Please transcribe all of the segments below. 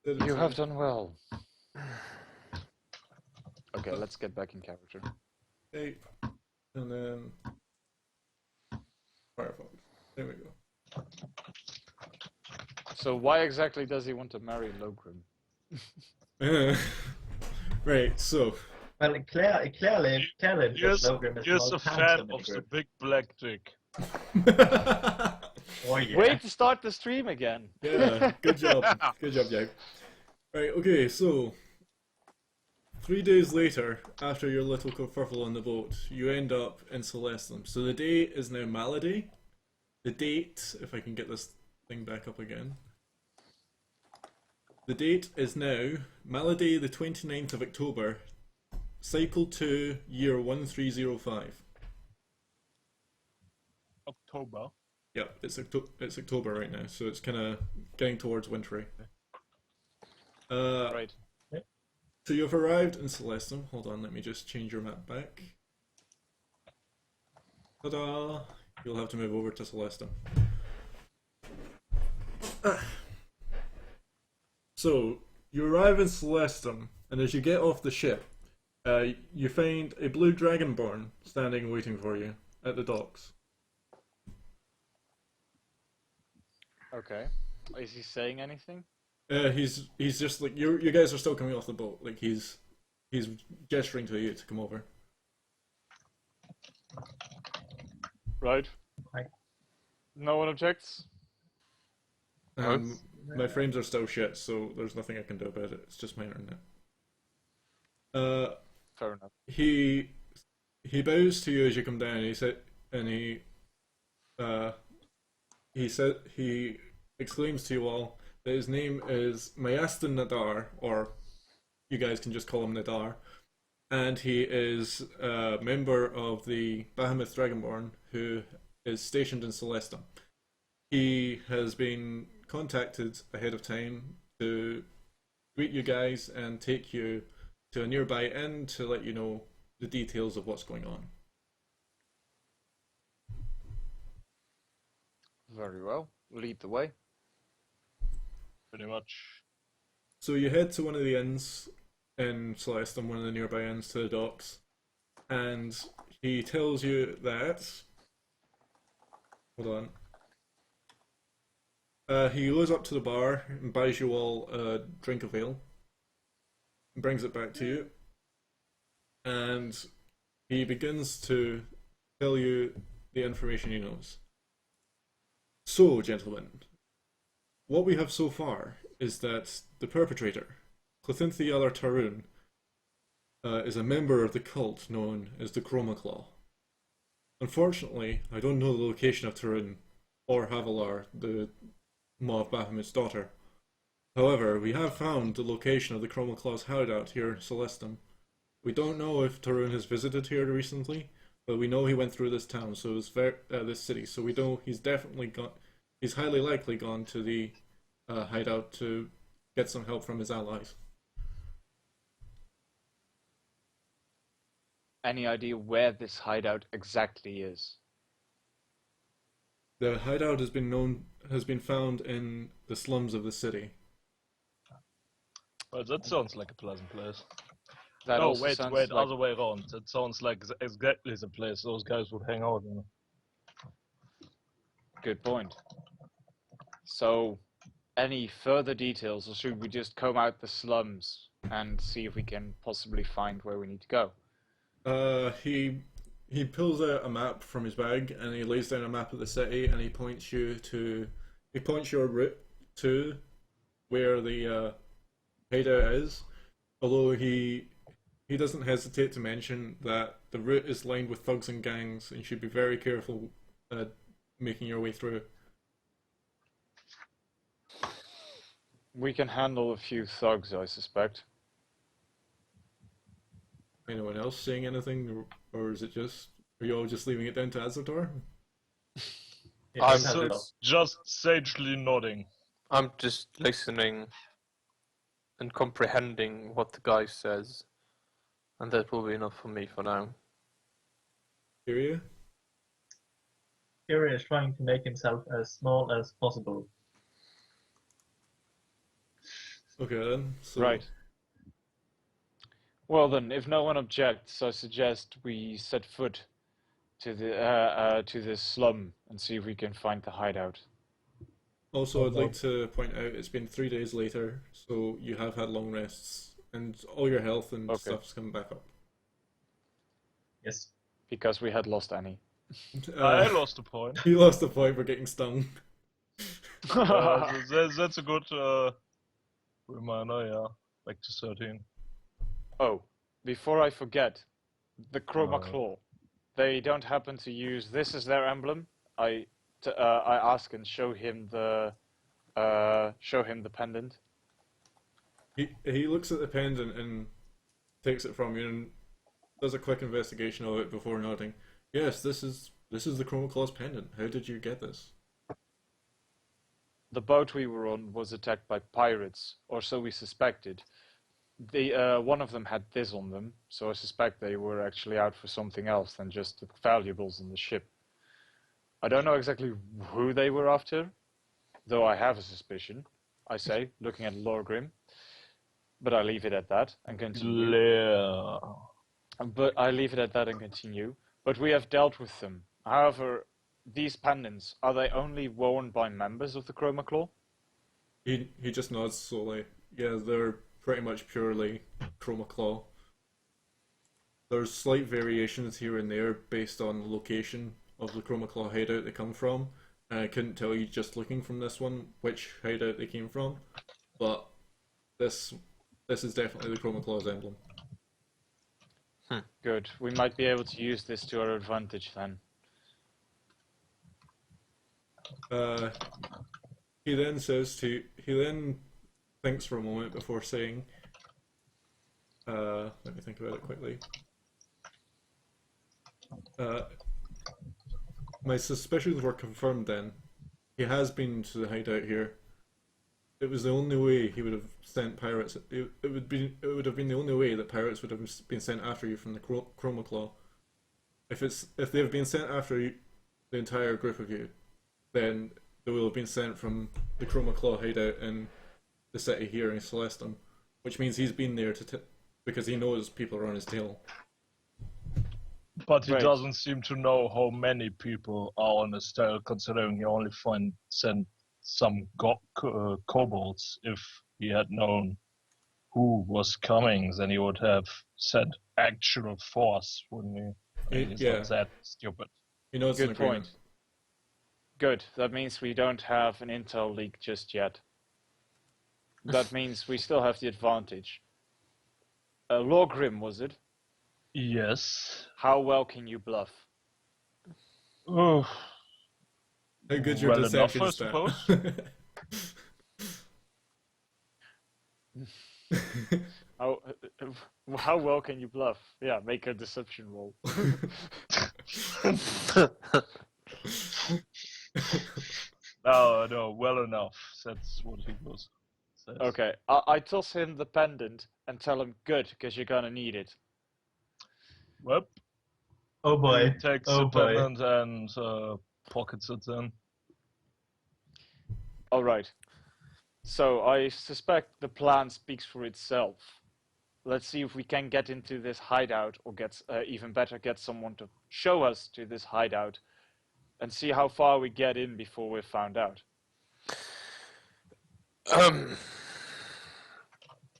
You have done well. Okay, let's get back in character. 8, and then Firefox. There we go. So why exactly does he want to marry Logrim? Right, so Well, clearly, Here's, Logrim is here's most a fan handsome in of the the group. big black dick. Oh yeah. Way to start the stream again. yeah, good job, Jack. Right, okay, so 3 days later, after your little kerfuffle on the boat, you end up in Celestum. So the day is now Malady. The date, if I can get this thing back up again. The date is now Malady, the 29th of October, Cycle 2, year 1305. October. Yeah, it's October right now, so it's kind of getting towards wintry. Right. So you've arrived in Celestum. Hold on, let me just change your map back. Ta-da! You'll have to move over to Celestum. So, you arrive in Celestum, and as you get off the ship, you find a blue Dragonborn standing waiting for you at the docks. Okay. Is he saying anything? He's just like you guys are still coming off the boat. Like he's gesturing to you to come over. Right. Hi. No one objects? My frames are still shit, so there's nothing I can do about it. It's just my internet. Fair enough. He bows to you as you come down. He exclaims to you all that his name is Mayastin Nadar, or you guys can just call him Nadar, and he is a member of the Bahamut Dragonborn who is stationed in Celestum. He has been contacted ahead of time to greet you guys and take you to a nearby inn to let you know the details of what's going on. Very well. Lead the way. Pretty much. So you head to one of the inns in Celestum, one of the nearby inns to the docks, and he tells you that... Hold on. He goes up to the bar and buys you all a drink of ale and brings it back to you. And he begins to tell you the information he knows. So, gentlemen, what we have so far is that the perpetrator, Clothinthia Tarun, is a member of the cult known as the Chroma Claw. Unfortunately, I don't know the location of Tarun or Havalar, the Maw of Bahamut's daughter. However, we have found the location of the Chroma Claw's hideout here in Celestum. We don't know if Tarun has visited here recently, but we know he went through this town, so it's this city. So we know he's definitely gone. He's highly likely gone to the hideout to get some help from his allies. Any idea where this hideout exactly is? The hideout has been found in the slums of the city. Well, that sounds like a pleasant place. That No, also wait, sounds like... other way around. That sounds like exactly the place those guys would hang out in. Good point. So, any further details, or should we just comb out the slums and see if we can possibly find where we need to go? He pulls out a map from his bag and he lays down a map of the city and he points your route to where the hideout is. Although he doesn't hesitate to mention that the route is lined with thugs and gangs and you should be very careful making your way through. We can handle a few thugs, I suspect. Anyone else saying anything, or is it are you all just leaving it down to Azator? I'm just sagely nodding. I'm just listening and comprehending what the guy says, and that will be enough for me for now. Kyria? Kyria is trying to make himself as small as possible. Okay then. So Right. Well then, if no one objects, I suggest we set foot to this slum and see if we can find the hideout. also, I'd like to point out it's been 3 days later, so you have had long rests, and all your health and Okay. stuff's coming back up. Yes. Because we had lost Annie. I lost a point. You lost a point for getting stung. That's a good reminder, yeah. Back to 13. Oh, before I forget, the Chroma Uh. Claw. They don't happen to use this as their emblem. I ask and show him the pendant. He looks at the pendant and takes it from you and does a quick investigation of it before nodding. Yes, this is the Chroma Claw's pendant. How did you get this? The boat we were on was attacked by pirates, or so we suspected. One of them had this on them, so I suspect they were actually out for something else than just the valuables on the ship. I don't know exactly who they were after, though I have a suspicion, I say, looking at Lorgrim. But I leave it at that and continue. But we have dealt with them. However, these pendants, are they only worn by members of the Chroma Claw? He just nods slowly. Yeah, they're pretty much purely Chroma Claw. There's slight variations here and there based on the location of the Chroma Claw hideout they come from. And I couldn't tell you just looking from this one which hideout they came from. But this is definitely the Chroma Claw's emblem. Good. We might be able to use this to our advantage then. He then thinks for a moment before saying, let me think about it quickly. My suspicions were confirmed then. He has been to the hideout here. It was the only way he would have sent pirates. It would have been the only way that pirates would have been sent after you from the Chroma Claw. If they've been sent after you, the entire group of you, then they will have been sent from the Chroma Claw hideout in the city here in Celestum, which means he's been there because he knows people are on his tail. But he Right. doesn't seem to know how many people are on his tail, considering he only sent some kobolds. If he had known who was coming, then he would have sent actual force, wouldn't he? He's Yeah. not that stupid. He knows an Good agreement. point. Good. That means we don't have an intel leak just yet. That means we still have the advantage. Lorgrim, was it? Yes. How well can you bluff? Oh, How good's your Well enough, deception I stat? How well can you bluff? Yeah, make a deception roll. no, well enough. That's what he was. Says. Okay, I toss him the pendant and tell him good, because you're gonna need it. Well, Oh boy. he takes Oh the boy. pendant and pockets it then. All right. So I suspect the plan speaks for itself. Let's see if we can get into this hideout, or even better, get someone to show us to this hideout, and see how far we get in before we're found out.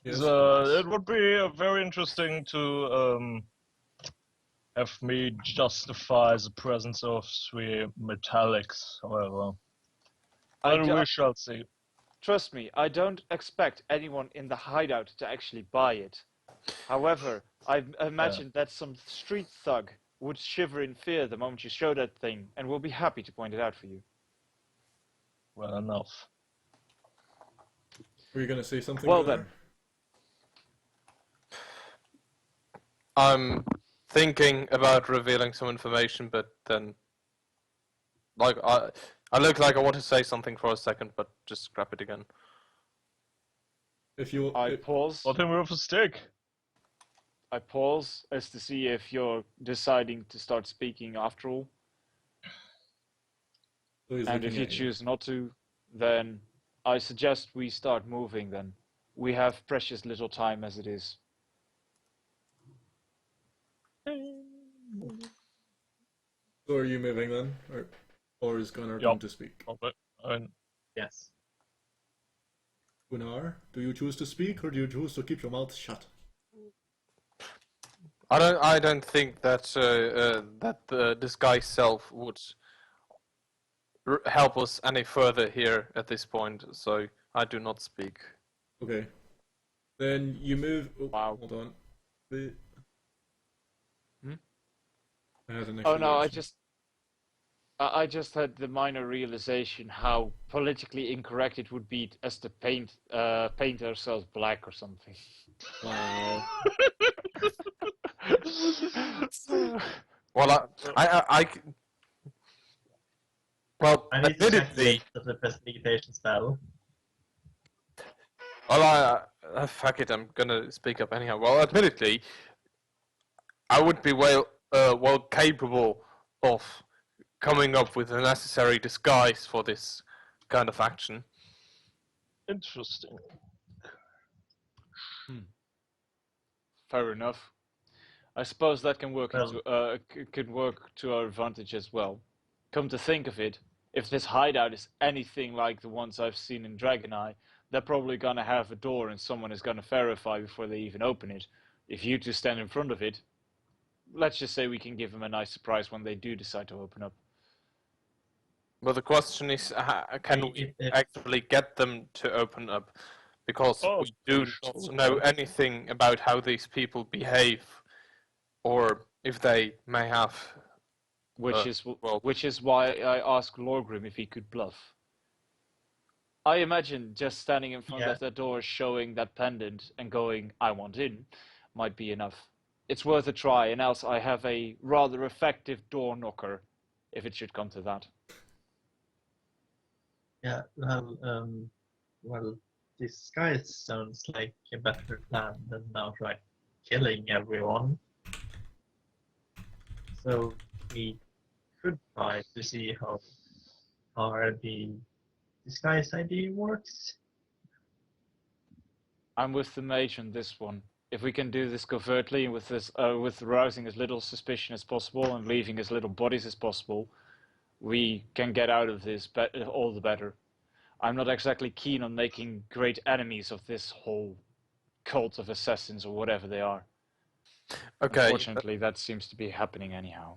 Yes. It would be very interesting to have me justify the presence of 3 metallics, however. We shall see. Trust me, I don't expect anyone in the hideout to actually buy it. However, I imagine that some street thug would shiver in fear the moment you show that thing, and will be happy to point it out for you. Well enough. Were you going to say something? Well there? then. I'm thinking about revealing some information, but then, like, I look like I want to say something for a second, but just scrap it again. If you, I pause. What him with a stick? I pause as to see if you're deciding to start speaking after all. so he's And if looking you at choose not to, then I suggest we start moving then. We have precious little time as it is. So are you moving then? Or is Gunnar going to speak? Yes. Gunnar, do you choose to speak or do you choose to keep your mouth shut? I don't think that that the disguised self would help us any further here at this point, so I do not speak. Okay. Then you move. Oh, Wow. Hold on. I had an Oh no, reaction. I just had the minor realization how politically incorrect it would be as to paint ourselves black or something. Wow. Well, well, I need to check the admittedly, list of the prestidigitation spell. well, fuck it, I'm gonna speak up anyhow. Well, admittedly, I would be well capable of coming up with the necessary disguise for this kind of action. Interesting. Fair enough. I suppose that can work Well- could work to our advantage as well. Come to think of it, if this hideout is anything like the ones I've seen in Dragon Eye, they're probably gonna have a door and someone is gonna verify before they even open it. If you two stand in front of it, let's just say we can give them a nice surprise when they do decide to open up. But the question is, can we actually get them to open up? Because Oh, we do not know anything about how these people behave, or if they may have. Which is why I asked Lorgrim if he could bluff. I imagine just standing in front of that door showing that pendant and going, I want in, might be enough. It's worth a try, and else I have a rather effective door knocker, if it should come to that. Yeah, well, disguise sounds like a better plan than outright killing everyone. So we could try to see how the disguise idea works. I'm with the mage on this one. If we can do this covertly with with rousing as little suspicion as possible and leaving as little bodies as possible, we can get out of this all the better. I'm not exactly keen on making great enemies of this whole cult of assassins or whatever they are. Okay. Unfortunately, that seems to be happening anyhow.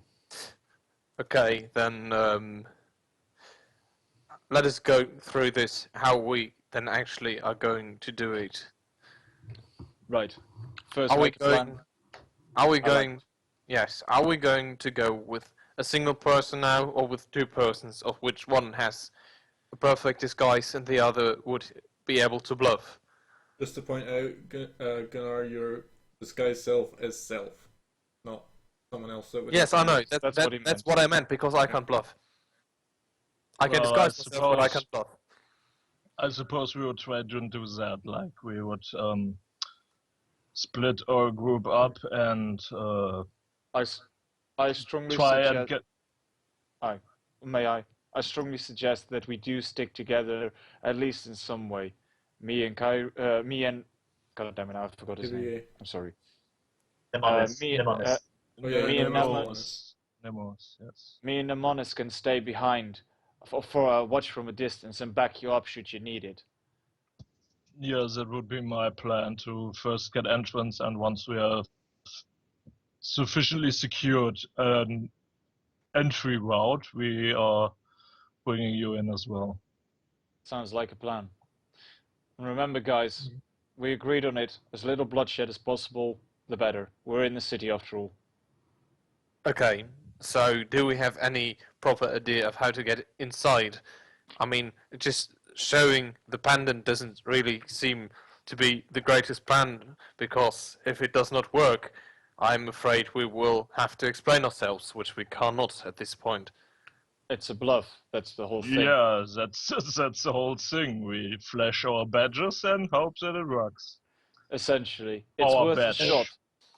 Okay, then let us go through this, how we then actually are going to do it. Right. First, Are we make a plan. going, yes, are we going to go with a single person now, or with two persons, of which one has a perfect disguise and the other would be able to bluff? Just to point out, Gunnar, your disguised self is self, not someone else. Yes, I know. That's What I meant, because I can't bluff. I can Well, disguise myself, but I can't bluff. I suppose we would try to do that, like we would split our group up and I strongly try suggest. and get. I strongly suggest that we do stick together at least in some way. Me and God damn it, I forgot his name. I'm sorry. Nemonis. Me- Nemonis. Me and Nemos, yes. Me and Nemonis can stay behind for a watch from a distance and back you up should you need it. Yes, that would be my plan, to first get entrance, and once we have sufficiently secured an entry route, we are bringing you in as well. Sounds like a plan. And remember, guys, we agreed on it. As little bloodshed as possible, the better. We're in the city after all. Okay, so do we have any proper idea of how to get inside? I mean, just showing the pendant doesn't really seem to be the greatest plan, because if it does not work, I'm afraid we will have to explain ourselves, which we cannot at this point. It's a bluff. That's the whole thing. Yeah, that's the whole thing. We flash our badges and hope that it works. Essentially, it's Our worth badge. a shot.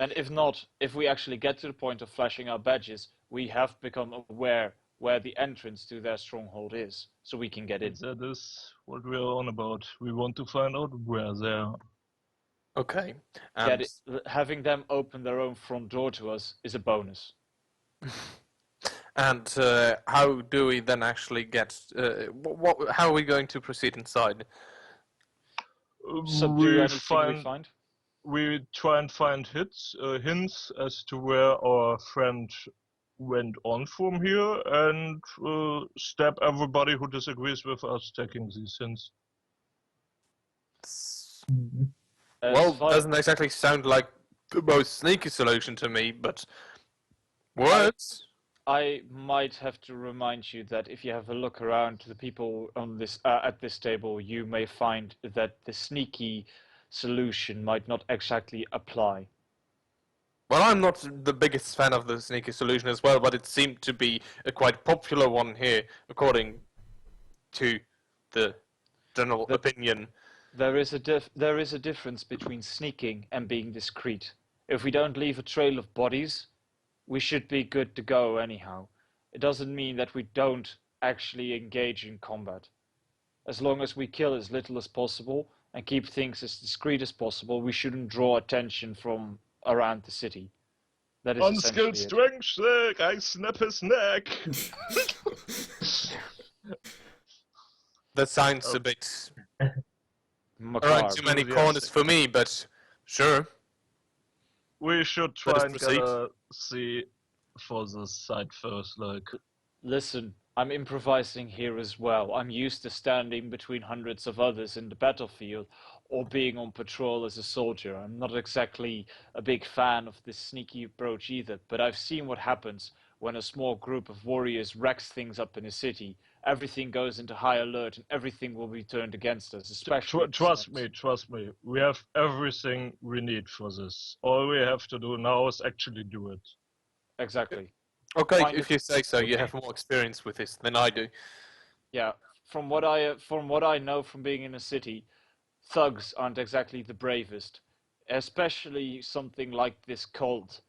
And if not, if we actually get to the point of flashing our badges, we have become aware where the entrance to their stronghold is, so we can get in. That is what we are on about. We want to find out where they are. Okay. That And having them open their own front door to us is a bonus. and how do we then actually get? How are we going to proceed inside? Subdue We anything we find. we try and find hints as to where our friend went on from here, and stab everybody who disagrees with us taking these hints. Mhm. As Well, far- doesn't exactly sound like the most sneaky solution to me, but words. I might have to remind you that if you have a look around the people on this at this table, you may find that the sneaky solution might not exactly apply. Well, I'm not the biggest fan of the sneaky solution as well, but it seemed to be a quite popular one here, according to the general opinion. There is a difference between sneaking and being discreet. If we don't leave a trail of bodies, we should be good to go anyhow. It doesn't mean that we don't actually engage in combat. As long as we kill as little as possible and keep things as discreet as possible, we shouldn't draw attention from around the city. That is Unskilled essentially it. strength check, I snap his neck. That sounds a bit around Macabre. too many Enthusiastic. corners for me, but sure. We should Let us try and get proceed. a see for the site first, like. Listen, I'm improvising here as well. I'm used to standing between hundreds of others in the battlefield or being on patrol as a soldier. I'm not exactly a big fan of this sneaky approach either, but I've seen what happens when a small group of warriors wrecks things up in a city. Everything goes into high alert and everything will be turned against us, especially... Trust me. We have everything we need for this. All we have to do now is actually do it. Exactly. Okay, Find if it- you say so, you have more experience with this than I do. Yeah, from what I know from being in a city, thugs aren't exactly the bravest, especially something like this cult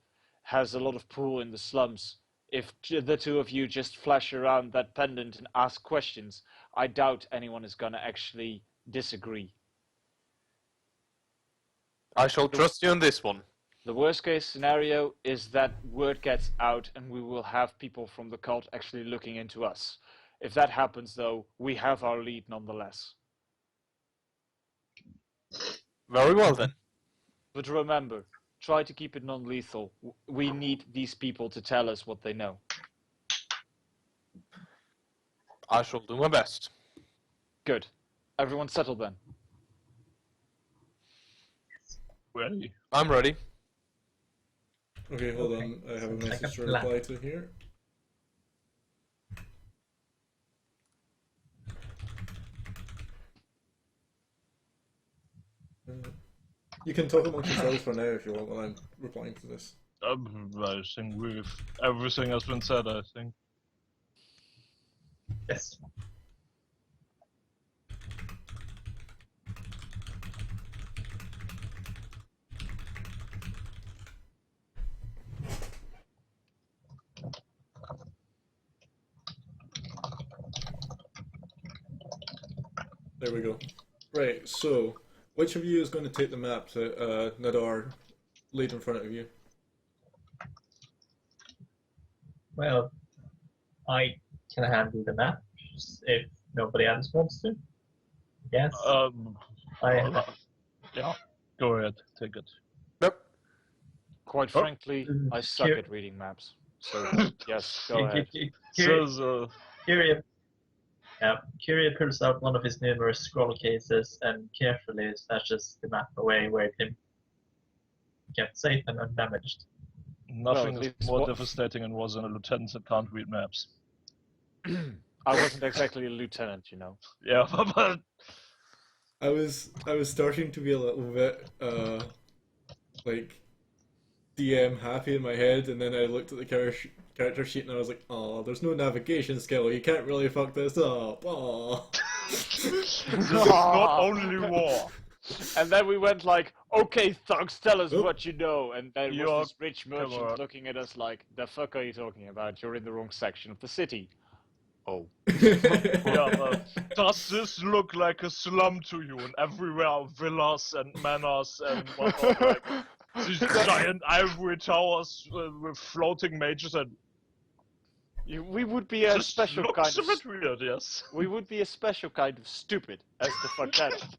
has a lot of pull in the slums. If the two of you just flash around that pendant and ask questions, I doubt anyone is gonna actually disagree. I shall trust you on this one. The worst case scenario is that word gets out and we will have people from the cult actually looking into us. If that happens, though, we have our lead nonetheless. Very well then. But remember, try to keep it non-lethal. We need these people to tell us what they know. I shall do my best. Good. Everyone settled then. Ready? I'm ready. Okay, hold on. I have a Sounds like message a to plan. reply to here. You can talk amongst yourselves for now if you want while I'm replying to this. I think everything has been said. I think. Yes. There we go. Right, so which of you is going to take the map that Nadar laid in front of you? Well, I can handle the map if nobody else wants to. Yes. I Yeah. Go ahead. Take it. Nope. Quite Oh. frankly, I suck at reading maps. So, yes, go ahead. Kyria pulls out one of his numerous scroll cases and carefully stashes the map away where it can get safe and undamaged. Nothing Well, at is least more what- devastating than was in a lieutenant that can't read maps. I wasn't exactly a lieutenant, you know. Yeah, but I was starting to be a little bit like DM happy in my head, and then I looked at the character sheet and I was like, oh, there's no navigation skill. You can't really fuck this up. Oh. this is not only war. And then we went like, okay, thugs, tell us Oop. what you know. And there You're- was this rich come on. merchant looking at us like, the fuck are you talking about? You're in the wrong section of the city. Oh. Yeah, does this look like a slum to you? And everywhere are villas and manors and whatnot, like these giant ivory towers with floating mages, and We would be a this special looks kind a of. bit weird, yes. We would be a special kind of stupid as to fuck that up.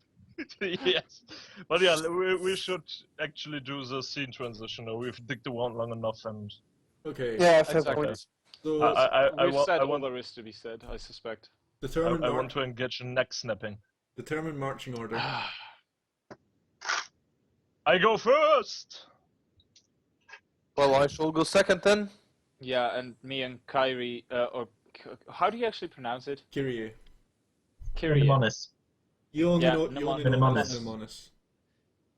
Yes, but yeah, we should actually do the scene transition. We've digged around long enough, and Okay. Yeah, fair Exactly. point. So We've said I all want, there is to be said, I suspect. determine I want to engage in neck snapping. determine marching order. I go first. Well, I shall go second then. Yeah, and me and Kyrie, how do you actually pronounce it? Kyrie. Kyrie. Mnemonis. You only Yeah, know mnemonis. mnemonis.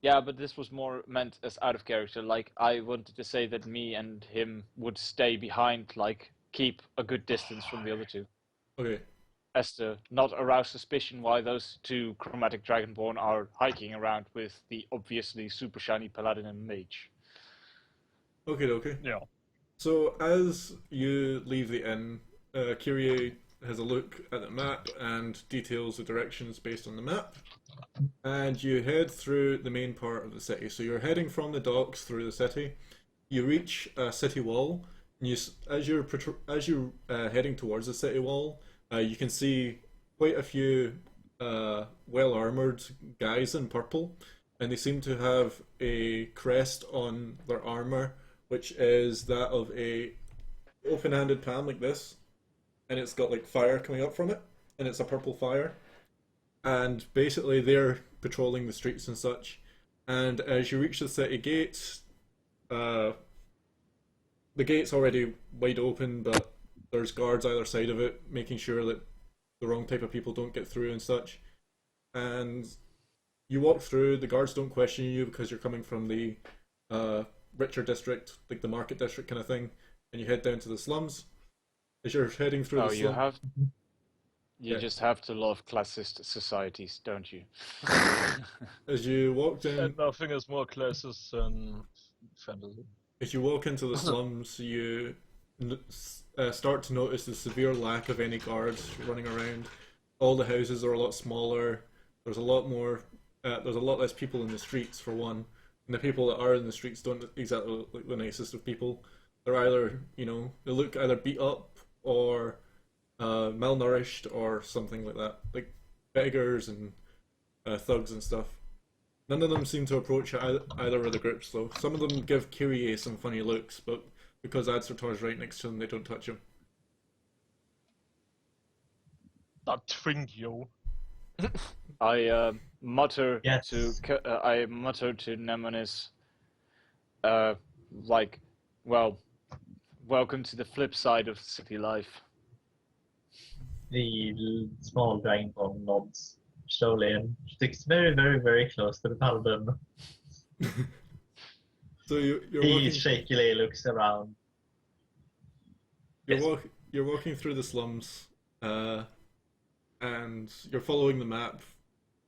Yeah, but this was more meant as out of character. Like, I wanted to say that me and him would stay behind, like, keep a good distance from the other two. Okay. As to not arouse suspicion why those two chromatic Dragonborn are hiking around with the obviously super shiny paladin and mage. Okay. Yeah. So as you leave the inn, Kyrie has a look at the map and details the directions based on the map, and you head through the main part of the city. So you're heading from the docks through the city. You reach a city wall, and as you're heading towards the city wall, you can see quite a few well armored guys in purple, and they seem to have a crest on their armor, which is that of a open-handed palm like this, and it's got like fire coming up from it, and it's a purple fire. And basically they're patrolling the streets and such. And as you reach the city gates, the gate's already wide open, but there's guards either side of it, making sure that the wrong type of people don't get through and such. And you walk through, the guards don't question you because you're coming from the richer district, like the market district kind of thing, and you head down to the slums. As you're heading through the slums... You just have to love classist societies, don't you? As you walk down... And nothing is more classist than fantasy. As you walk into the slums, you start to notice the severe lack of any guards running around. All the houses are a lot smaller. There's a lot more. There's a lot less people in the streets, for one. And the people that are in the streets don't exactly look like the nicest of people. They're either, they look either beat up or malnourished or something like that. Like beggars and thugs and stuff. None of them seem to approach either of the groups, though. Some of them give Kyrie some funny looks, but because Adsertor's right next to them, they don't touch him. Not Twingio. I mutter Yes. to Nemonis, welcome to the flip side of city life. The small Dragonborn nods slowly and sticks very, very, very close to the paladin. So you're He walking... shakily looks around. You're walking through the slums, and you're following the map,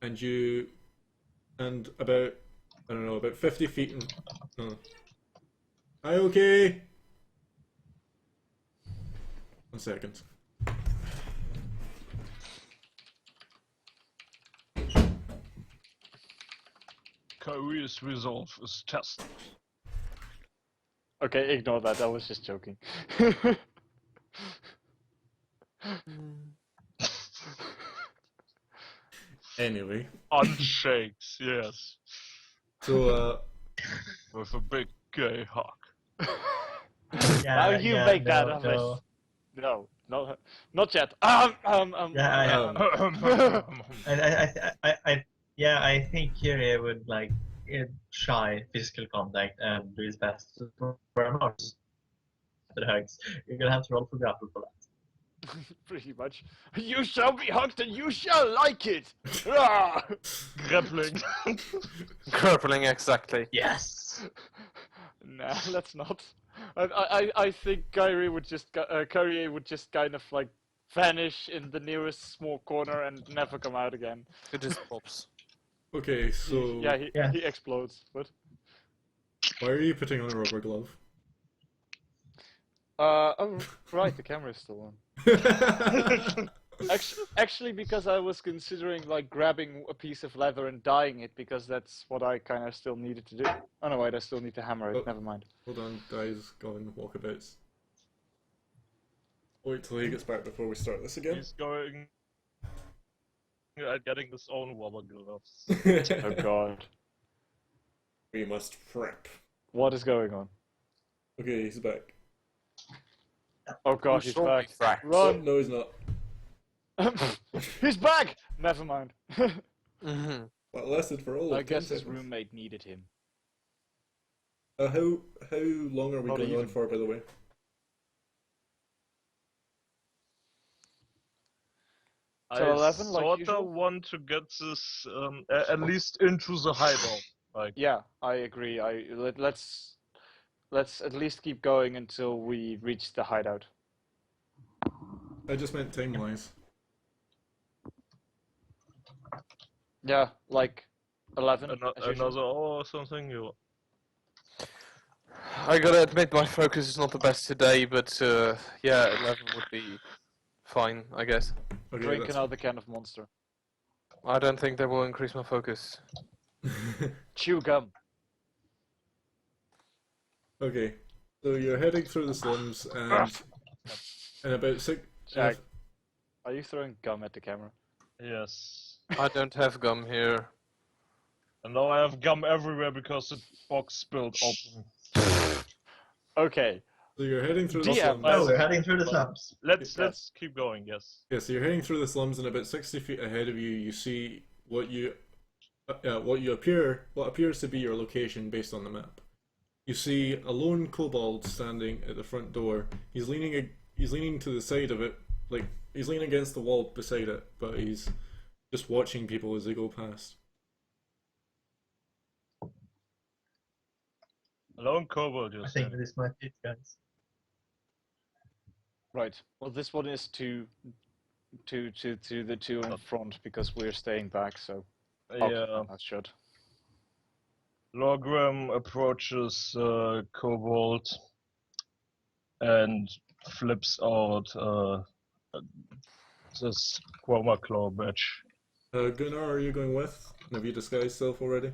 and about 50 feet in... No. Hi, okay? 1 second. Kyrie's resolve is tested. Okay, ignore that. I was just joking. Anyway, Unshakes, yes. so With a big gay hawk. Now you make that up. No, not yet. I think Kyrie would like shy physical contact and do his best for him out. The hugs. You're gonna have to roll for grapple for that. Pretty much. You shall be hugged and you shall like it. Ah! Grappling. Crippling, exactly. Yes. Nah, let's not. I think Kyrie would just kind of like vanish in the nearest small corner and never come out again. It just pops. okay, so He explodes. But why are you putting on a rubber glove? Oh, right, the camera is still on. Actually, because I was considering like grabbing a piece of leather and dyeing it, because that's what I kind of still needed to do. Oh no, wait, I still need to hammer it. Oh. Never mind. Hold on, guys, going walkabouts. Wait till he gets back before we start this again. He's going and getting his own rubber gloves. Oh god, We must prep. what is going on? Okay, he's back. Oh god, You he's saw me back. crack. Oh, Run! no, he's not. He's back. Never mind. Mm-hmm. That lasted for all I of 10 guess his seconds. roommate needed him. How long are we Not going on even. for, by the way? So I 11, like sorta usual? want to get this at least into the hideout. Like, Yeah, I agree. Let's at least keep going until we reach the hideout. I just meant time-wise. Yeah, like 11. as usual. another hour or something. You I gotta admit, my focus is not the best today, but yeah, 11 would be fine, I guess. Okay, Drink that's... another can of Monster. I don't think that will increase my focus. Chew gum. Okay, so you're heading through the slums, and in about six... Jack, are you throwing gum at the camera? yes. I don't have gum here. And now I have gum everywhere because the box spilled open. Okay. So you're heading through the DM. slums. No, we're heading through the slums. Let's keep going. Yes. Yeah, so you're heading through the slums, and about 60 feet ahead of you, you see what appears to be your location based on the map. You see a lone kobold standing at the front door. He's leaning to the side of it, like he's leaning against the wall beside it, but he's just watching people as they go past. Alone kobold, you I think said. this might be it, guys. Right. Well, this one is to the two in front because we're staying back. So Yeah. that should. Logram approaches kobold and flips out this chroma claw badge. Gunnar, are you going with? Have you disguised self already?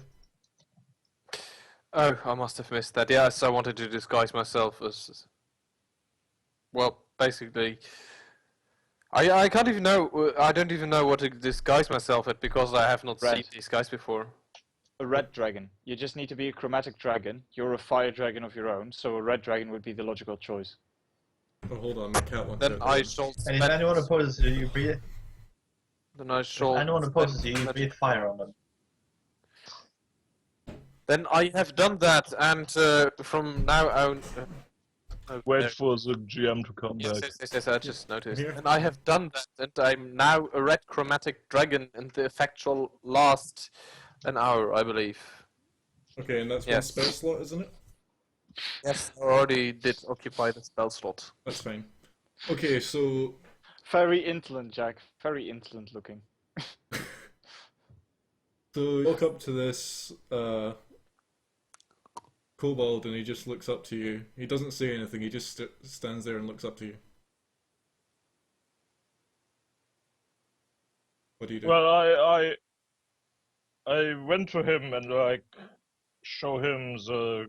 Oh, I must have missed that. Yes, I wanted to disguise myself as... Well, basically... I can't even know... I don't even know what to disguise myself at because I have not Red. seen these guys before. A red dragon. You just need to be a chromatic dragon. You're a fire dragon of your own, so a red dragon would be the logical choice. Oh, hold on, my cat wants Then out. I shall And if spend... anyone opposes you, you breathe. Then I If shall... anyone opposes you, you spend- breathe fire on them. Then I have done that, and from now on... Wait for the GM to come Yes, back. yes, I just noticed. Here. And I have done that, and I'm now a red chromatic dragon, and the effect shall last an hour, I believe. Okay, and that's Yes. one spell slot, isn't it? Yes, I already did occupy the spell slot. That's fine. Okay, so Very insolent, Jack. Very insolent looking. you walk up to this kobold, and he just looks up to you. He doesn't say anything. He just stands there and looks up to you. What do you do? Well, I went to him and like show him the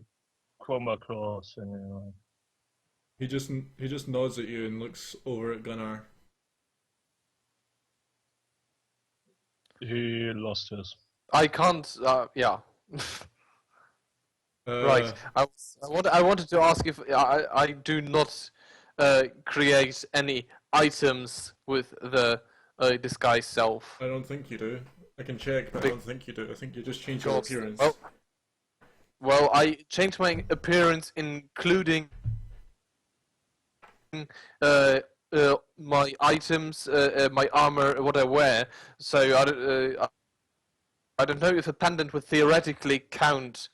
chroma claw thing. Like. He just nods at you and looks over at Gunnar. He lost his. I can't, yeah. Right. I wanted to ask if I do not create any items with the disguise self. I don't think you do. I can check, but I don't think you do. I think you just change your Because- appearance. Well, I changed my appearance, including my items, my armor, what I wear. So I don't know if a pendant would theoretically count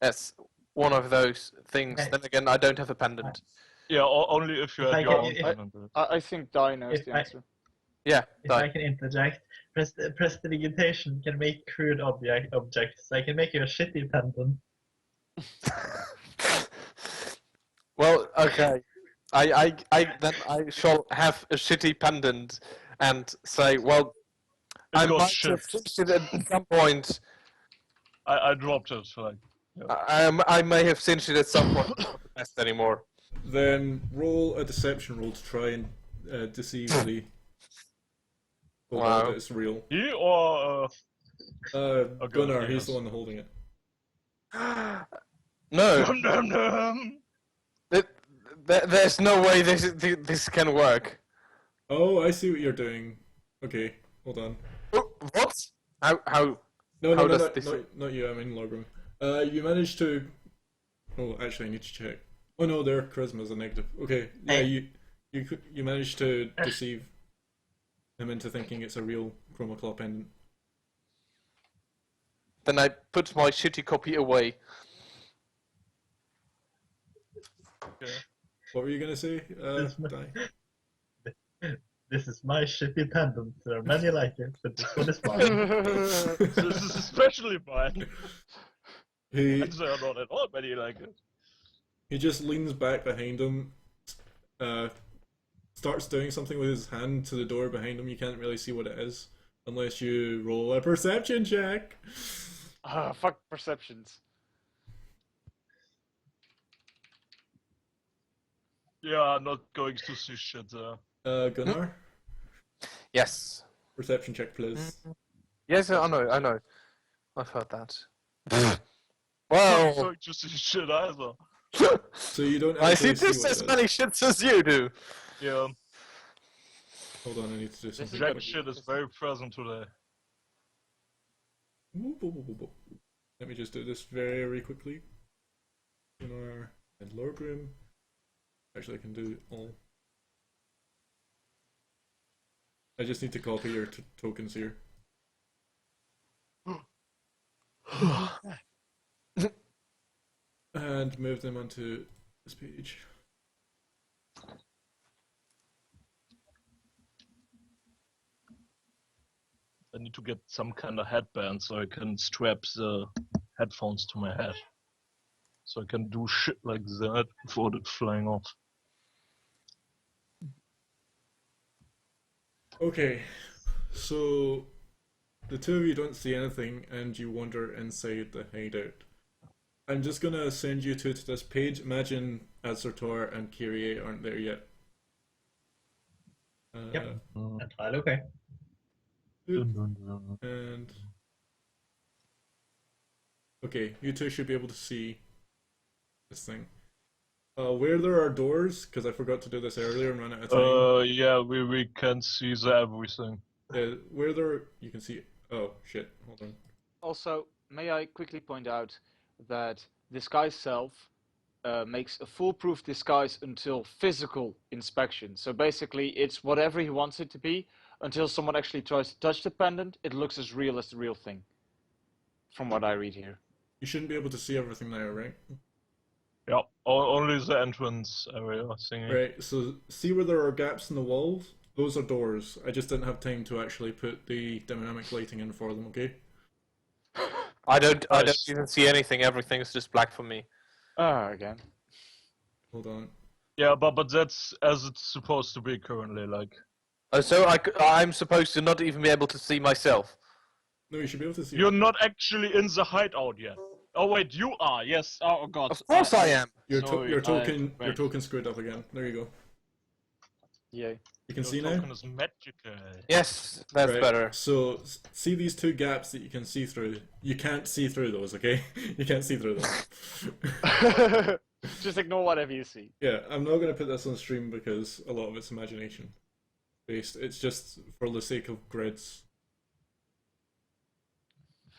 as one of those things. Okay. Then again, I don't have a pendant. Yeah, only if you If had I your get- own if- pendant. I think Di knows If the I- answer. Yeah, If I can interject, prestidigitation can make crude objects. I can make you a shitty pendant. Well, okay. Then I shall have a shitty pendant and say, well, It I got might shit. have cinched it at some point. I dropped it. Like, I may have cinched it at some point. It's not the best anymore. Then roll a deception roll to try and deceive the Wow. that it's real. he or Gunnar, he's yes. the one holding it. No, Dum dum dum. there's no way this can work. Oh, I see what you're doing. Okay, hold on. Oh, what? How? No, How no, does this- not you. I'm in Logroom. You managed to. Oh, actually, I need to check. Oh no, their charisma is a negative. Okay, yeah, Hey. you managed to deceive him into thinking it's a real chroma claw pendant. Then I put my shitty copy away. Okay. What were you gonna say? Di? This is my shitty pendant. There are many like it, but this one is mine. This is especially mine. He And there are not at all many like it. he just leans back behind him, starts doing something with his hand to the door behind him. You can't really see what it is unless you roll a perception check. Fuck perceptions. Yeah, I'm not going to see shit there. Gunnar, Yes. perception check, please. Yes, I know. I've heard that. I'm not Well, going to see shit either. So you don't I see actually just what as it many is. shits as you do. Yeah, Hold on, I need to do This something. is Jack gonna be shit is interesting. very present today. Let me just do this very quickly. Gunnar and Logroom. Actually, I can do all. I just need to copy your tokens here. And move them onto this page. I need to get some kind of headband so I can strap the headphones to my head. So I can do shit like that without it flying off. Okay, so the two of you don't see anything and you wander inside the hideout. I'm just gonna send you two to this page. Imagine Azertor and Kyrie aren't there yet. Yep. Entirely okay. And okay, you two should be able to see this thing. Where there are doors, because I forgot to do this earlier and ran out of time. Yeah, we can see the everything. Where there, you can see. Oh shit! Hold on. Also, may I quickly point out that disguise self makes a foolproof disguise until physical inspection. So basically, it's whatever he wants it to be until someone actually tries to touch the pendant. It looks as real as the real thing, from what I read here. You shouldn't be able to see everything now, right? Yeah, only the entrance area thingy. Right. So see where there are gaps in the walls? Those are doors. I just didn't have time to actually put the dynamic lighting in for them. Okay. I don't Nice. even see anything. Everything's just black for me. Again. Hold on. Yeah, but that's as it's supposed to be currently. Like, So I'm supposed to not even be able to see myself. No, you should be able to see. you're not actually in the hideout yet. Oh wait, you are. Yes. Oh god. Of course I am. Your Sorry, your token I- your token screwed up again. There you go. Yay. You can Your see now. token is magical. Yes, that's Right, better. So see these two gaps that you can see through. You can't see through those, okay? You can't see through them. Just ignore whatever you see. Yeah, I'm not gonna put this on stream because a lot of it's imagination based. It's just for the sake of grids.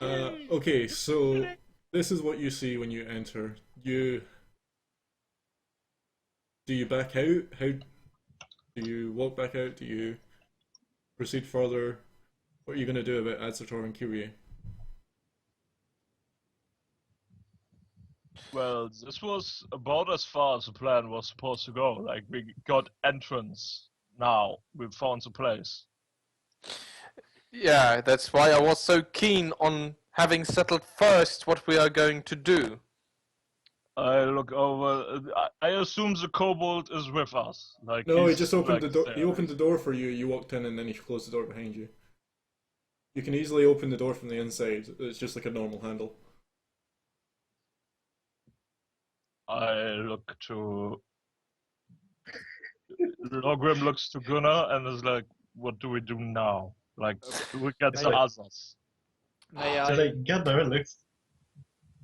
Okay, so this is what you see when you enter. Do you back out? How do you walk back out? Do you proceed further? What are you gonna do about Adsator and Kyrie? Well, this was about as far as the plan was supposed to go. Like, we got entrance. Now we found the place. Yeah, that's why I was so keen on having settled first what we are going to do. I look over. I assume the kobold is with us. Like No, he he's, just opened like, the door. there. He opened the door for you. You walked in, and then he closed the door behind you. You can easily open the door from the inside. It's just like a normal handle. I look to. Logrim looks to Gunnar and is like, "What do we do now? Like, do we get It's the like- others?" May So I? like Gunnar looks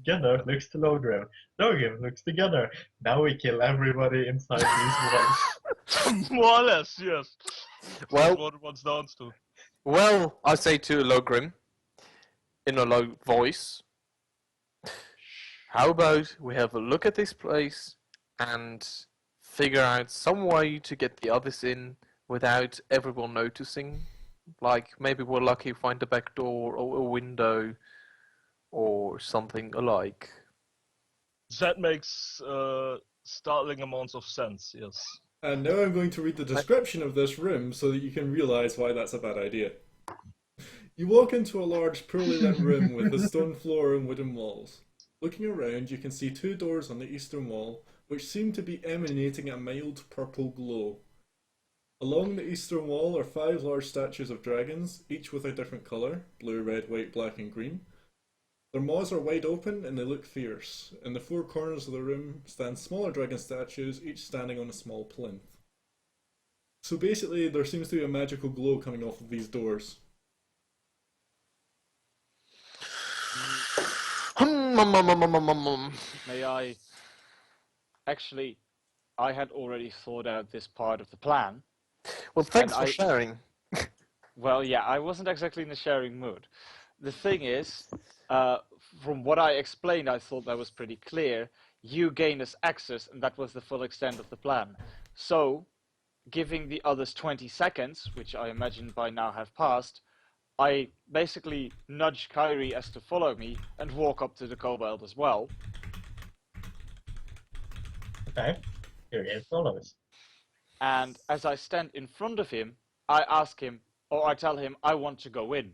to Logrim. Logrim looks to Gunnar. Now we kill everybody inside these walls. More or less, yes. Well- That's what it boils down to. Well, I say to Logrim, in a low voice, how about we have a look at this place and figure out some way to get the others in without everyone noticing? Like, maybe we're lucky to find a back door or a window or something alike. That makes startling amounts of sense, yes. And now I'm going to read the description of this room so that you can realize why that's a bad idea. You walk into a large, poorly lit room with a stone floor and wooden walls. Looking around, you can see 2 doors on the eastern wall, which seem to be emanating a mild purple glow. Along the eastern wall are 5 large statues of dragons, each with a different colour: blue, red, white, black and green. Their maws are wide open and they look fierce. In the 4 corners of the room stand smaller dragon statues, each standing on a small plinth. So basically, there seems to be a magical glow coming off of these doors. May I? Actually, I had already thought out this part of the plan. Well, thanks And for sharing. Well, yeah, I wasn't exactly in the sharing mood. The thing is, from what I explained, I thought that was pretty clear. You gain us access, and that was the full extent of the plan. So, giving the others 20 seconds, which I imagine by now have passed, I basically nudge Kyrie as to follow me and walk up to the kobold as well. Okay. Here he follows. And as I stand in front of him, I ask him, or I tell him, I want to go in.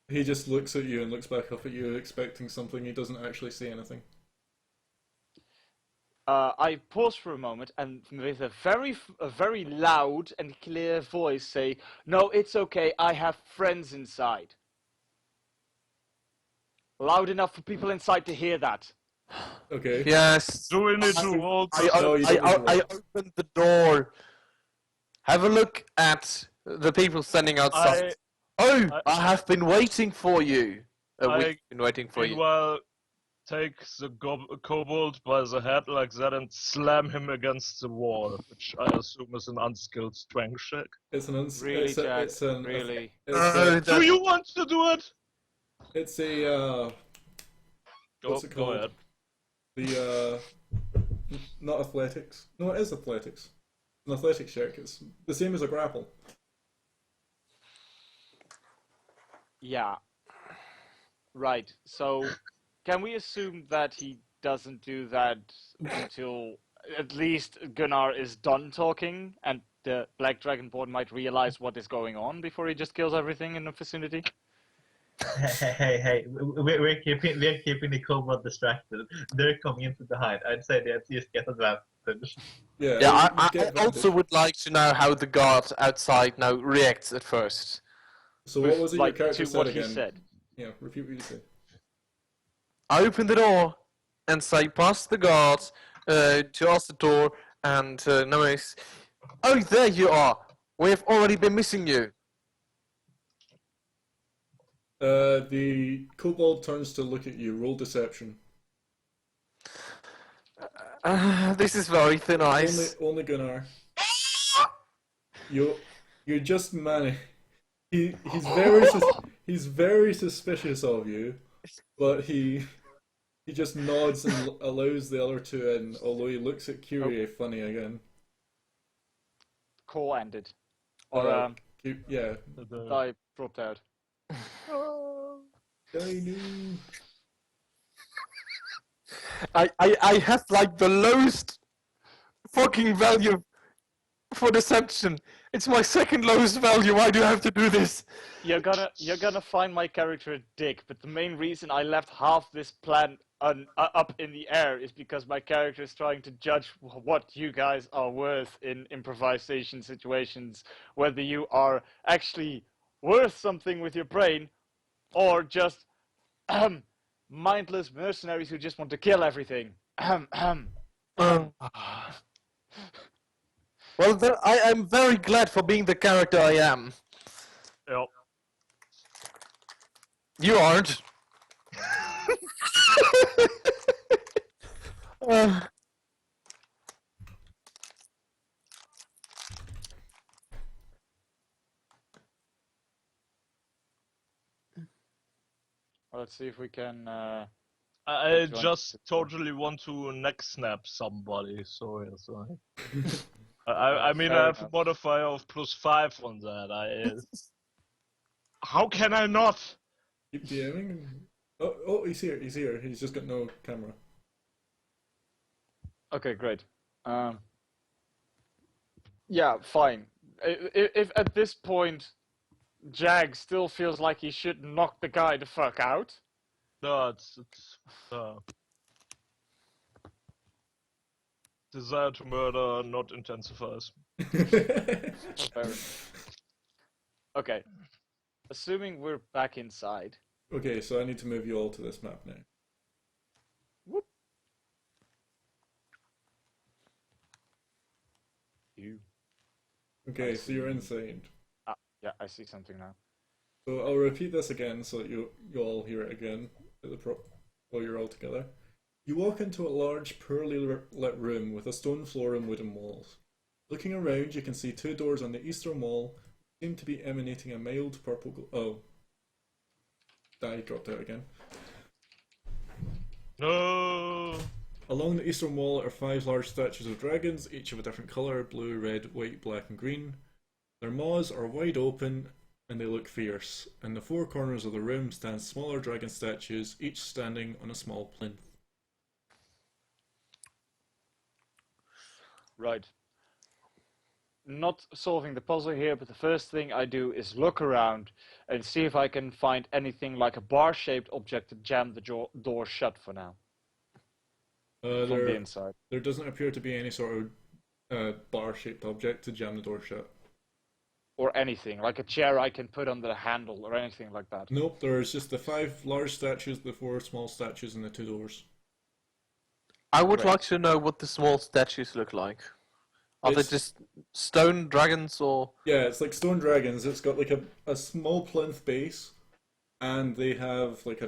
He just looks at you and looks back up at you, expecting something. He doesn't actually say anything. I pause for a moment and with a very loud and clear voice say, "No, it's okay, I have friends inside." Loud enough for people inside to hear that. Okay. Yes. Do we need to roll? No, you don't need to I roll. opened the door. Have a look at the people standing outside. I have been waiting for you. We've been waiting for you. Meanwhile, take the kobold by the head like that and slam him against the wall, which I assume is an unskilled strength check. It's an Really, Jack? it's an Really? Do you want to do it? It's a what's it Go called? ahead. The not athletics. No, it is athletics. An athletics check. It's the same as a grapple. Yeah. Right. So, can we assume that he doesn't do that until at least Gunnar is done talking and the Black Dragonborn might realize what is going on before he just kills everything in the vicinity? Hey, we're keeping the kobold distracted. They're coming into the hide. I'd say they at least get advantage. Yeah. Yeah, you I get also advantage. would like to know how the guard outside now reacts at first. So what was it Like, your character to said what again? he said. Yeah, repeat what you said. I open the door and say past the guard to ask the door and notice, oh, there you are. We have already been missing you. The kobold turns to look at you. Roll deception. This is very thin ice. Only Gunnar. You're just manny. He's very suspicious of you, but he just nods and allows the other 2 in. Although he looks at Kyrie funny again. Call ended. Or Yeah. I dropped out. I knew. I have like the lowest fucking value for deception. It's my second lowest value. Why do I have to do this? You're gonna find my character a dick, but the main reason I left half this plan up in the air is because my character is trying to judge what you guys are worth in improvisation situations, whether you are actually worth something with your brain or just mindless mercenaries who just want to kill everything. Well, I'm very glad for being the character I am. Yep. You aren't. Uh, Let's see if we can. I Join just the- totally want to neck snap somebody, so yes. I mean, Fair I have a enough. modifier of +5 on that. How can I not? Keep DMing. Oh, he's here. He's here. He's just got no camera. Okay, great. Yeah, fine. If at this point Jag still feels like he should knock the guy the fuck out, No, it's desire to murder not intensifies. fair enough. Okay. Assuming we're back inside. Okay, so I need to move you all to this map now. Whoop. You. Okay, so you're inside. Yeah, I see something now. So I'll repeat this again so that you all hear it again at while you're all together. You walk into a large, poorly lit room with a stone floor and wooden walls. Looking around, you can see two doors on the eastern wall seem to be emanating a mild purple glow. Oh. Die dropped out again. No. Along the eastern wall are 5 large statues of dragons, each of a different colour: blue, red, white, black and green. Their maws are wide open and they look fierce. In the 4 corners of the room stand smaller dragon statues, each standing on a small plinth. Right. Not solving the puzzle here, but the first thing I do is look around and see if I can find anything like a bar-shaped object to jam the door shut for now. From the inside. There doesn't appear to be any sort of bar-shaped object to jam the door shut. Or anything, like a chair I can put under the handle or anything like that. Nope, there's just the 5 large statues, the 4 small statues, and the 2 doors. I would Great. like to know what the small statues look like. Are they It's- just stone dragons or? Yeah, it's like stone dragons. It's got like a small plinth base, and they have like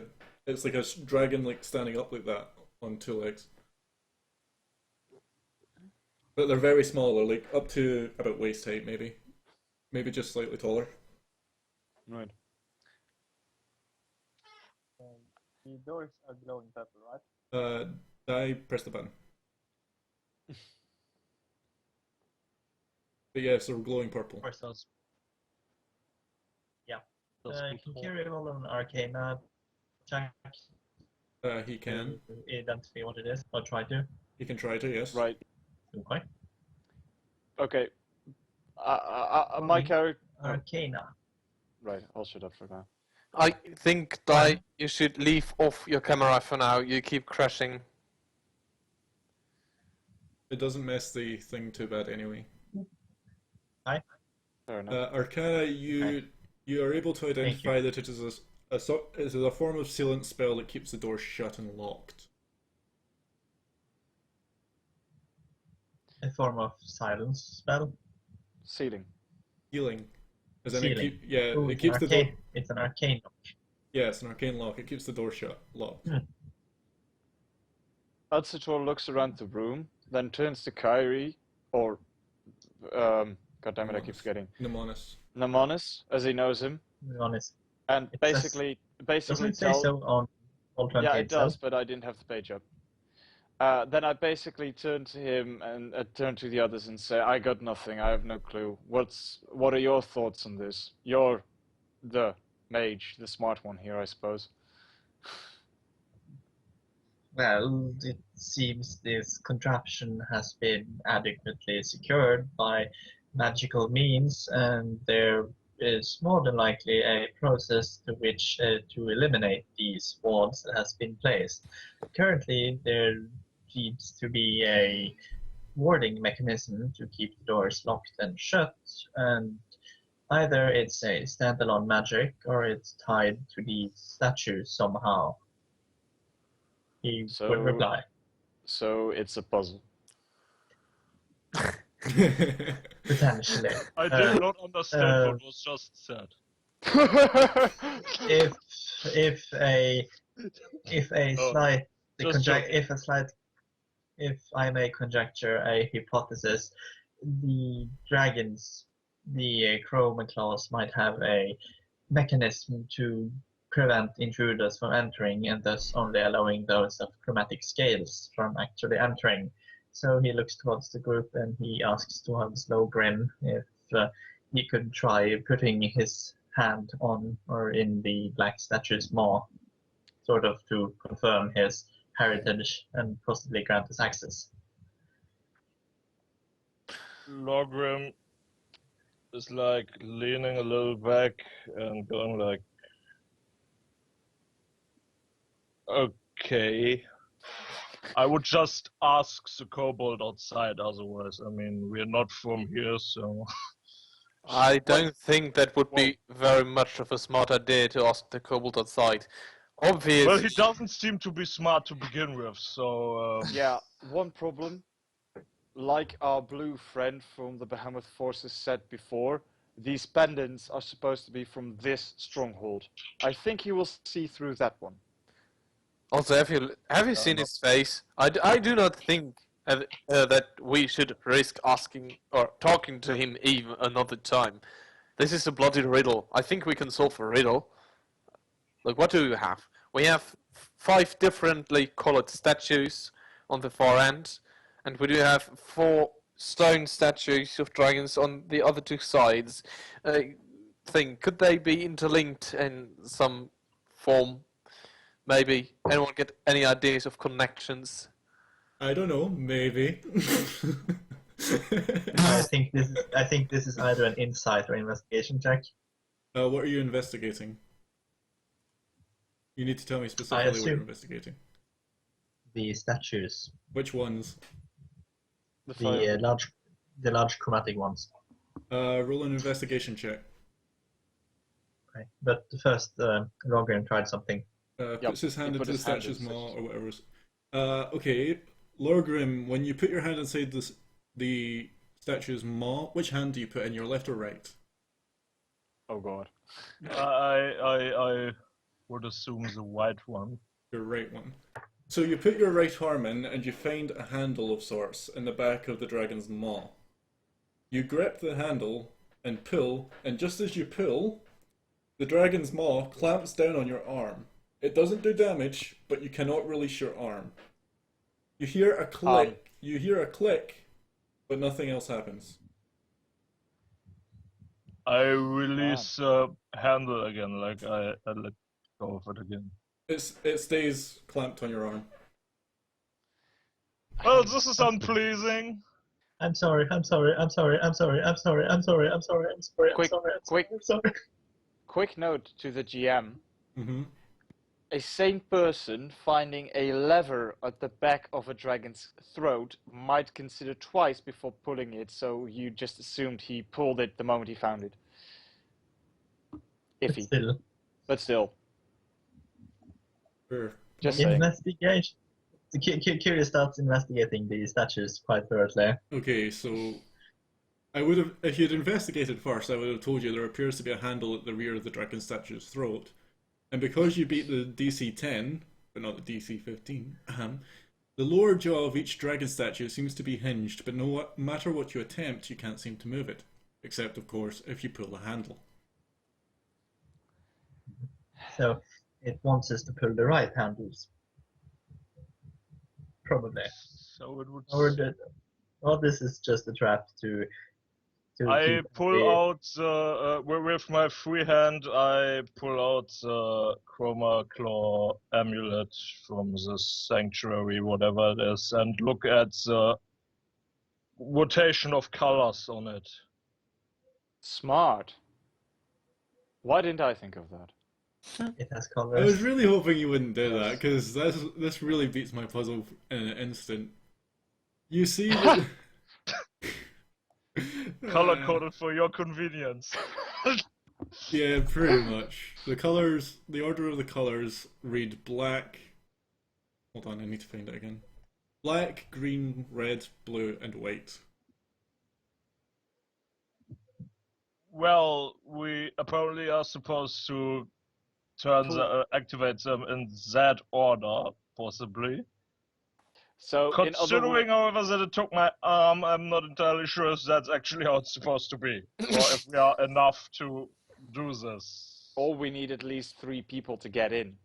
it's like a dragon like standing up like that on 2 legs. But they're very small. They're like up to about waist height, maybe just slightly taller. Right. The doors are glowing purple, right? I press the button. But yes, they're glowing purple. Of course, those. Does Can before. Kiri roll an Arcana check He can. to identify what it is, or try to? He can try to. Yes. Right. Okay. Okay. My character. Arcana. Right. I'll shut up for now. I think that you should leave off your camera for now. You keep crashing. It doesn't mess the thing too bad anyway. Fair enough. Arcana, you are able to identify that it is it is a form of sealant spell that keeps the door shut and locked. A form of silence spell. Sealing. Healing. As in Sealing. it keeps the door. It's an arcane. Yeah, it's an arcane lock. It keeps the door shut, locked. Atsutor looks around the room, then turns to Kyrie, or God damn it, I keep Nemonis. forgetting. Nemonis. Namonis, as he knows him, To be honest, and It basically doesn't it say tell. so on All Yeah, it does, but I didn't have the page up. Then I basically turn to him and turn to the others and say, "I got nothing. I have no clue. What are your thoughts on this? You're the mage, the smart one here, I suppose." Well, it seems this contraption has been adequately secured by magical means, and there is more than likely a process to which to eliminate these wards that has been placed. Currently, there needs to be a warding mechanism to keep the doors locked and shut, and either it's a standalone magic or it's tied to the statue somehow. He So- would reply. So it's a puzzle. Potentially. I did not understand what was just said. If a Oh, slight just joking. if I may conjecture a hypothesis, the dragons, the chroma claws might have a mechanism to prevent intruders from entering, and thus only allowing those of chromatic scales from actually entering. So he looks towards the group and he asks towards Logrim if he could try putting his hand on or in the black statue's maw, sort of to confirm his heritage and possibly grant us access. Logrim is like leaning a little back and going like, okay. I would just ask the kobold outside otherwise. I mean, we're not from here, so... I don't think that would be very much of a smart idea to ask the kobold outside. Obviously. Well, he doesn't seem to be smart to begin with, so... Yeah, one problem. Like our blue friend from the Behemoth Forces said before, these pendants are supposed to be from this stronghold. I think he will see through that one. Also, have you seen his face? I do not think that we should risk asking or talking to him even another time. This is a bloody riddle. I think we can solve a riddle. Like, what do we have? We have 5 differently colored statues on the far end, and we do have 4 stone statues of dragons on the other 2 sides. Could they be interlinked in some form? Maybe. Anyone get any ideas of connections? I don't know, maybe. I think this is either an insight or investigation check. What are you investigating? You need to tell me specifically what you're assume- investigating. The statues, Which ones? the large chromatic ones. Roll an investigation check. Okay. But first, Logrim tried something. Puts his hand he into put the his hand statue's in the maw or whatever. Okay, Lorgrim, when you put your hand inside the statue's maw, which hand do you put in, your left or right? Oh god. I would assume the white one. Your right one. So you put your right arm in and you find a handle of sorts in the back of the dragon's maw. You grip the handle and pull, and just as you pull, the dragon's maw clamps down on your arm. It doesn't do damage, but you cannot release your arm. You hear a click. But nothing else happens. I release the handle again, like I let go of it again. It stays clamped on your arm. Well, this is unpleasing. I'm sorry. Quick note to the GM. Mm-hmm. A sane person finding a lever at the back of a dragon's throat might consider twice before pulling it, so you just assumed he pulled it the moment he found it. Iffy. But still. Sure. Just saying. Investigation. Curious starts investigating the statues quite thoroughly. Okay, so I would have, if you'd investigated first, I would have told you there appears to be a handle at the rear of the dragon statue's throat. And because you beat the DC 10, but not the DC 15, the lower jaw of each dragon statue seems to be hinged, but no matter what you attempt, you can't seem to move it. Except, of course, if you pull the handle. So it wants us to pull the right handles. Probably. So it would. Or this is just a trap to I keep pull the- out with my free hand. I pull out the Chroma Claw amulet from the sanctuary, whatever it is, and look at the rotation of colors on it. Smart. Why didn't I think of that? It has I was colors. really hoping you wouldn't do that, Yes. because this really beats my puzzle in an instant. You see that... Color coded for your convenience. Yeah, pretty much. The colors, the order of the colors read black. Hold on, I need to find it again. Black, green, red, blue, and white. Well, we apparently are supposed to activate them in that order, possibly. So, in other Considering, words, however, that it took my arm, I'm not entirely sure if that's actually how it's supposed to be, or if we are enough to do this. or we need at least 3 people to get in.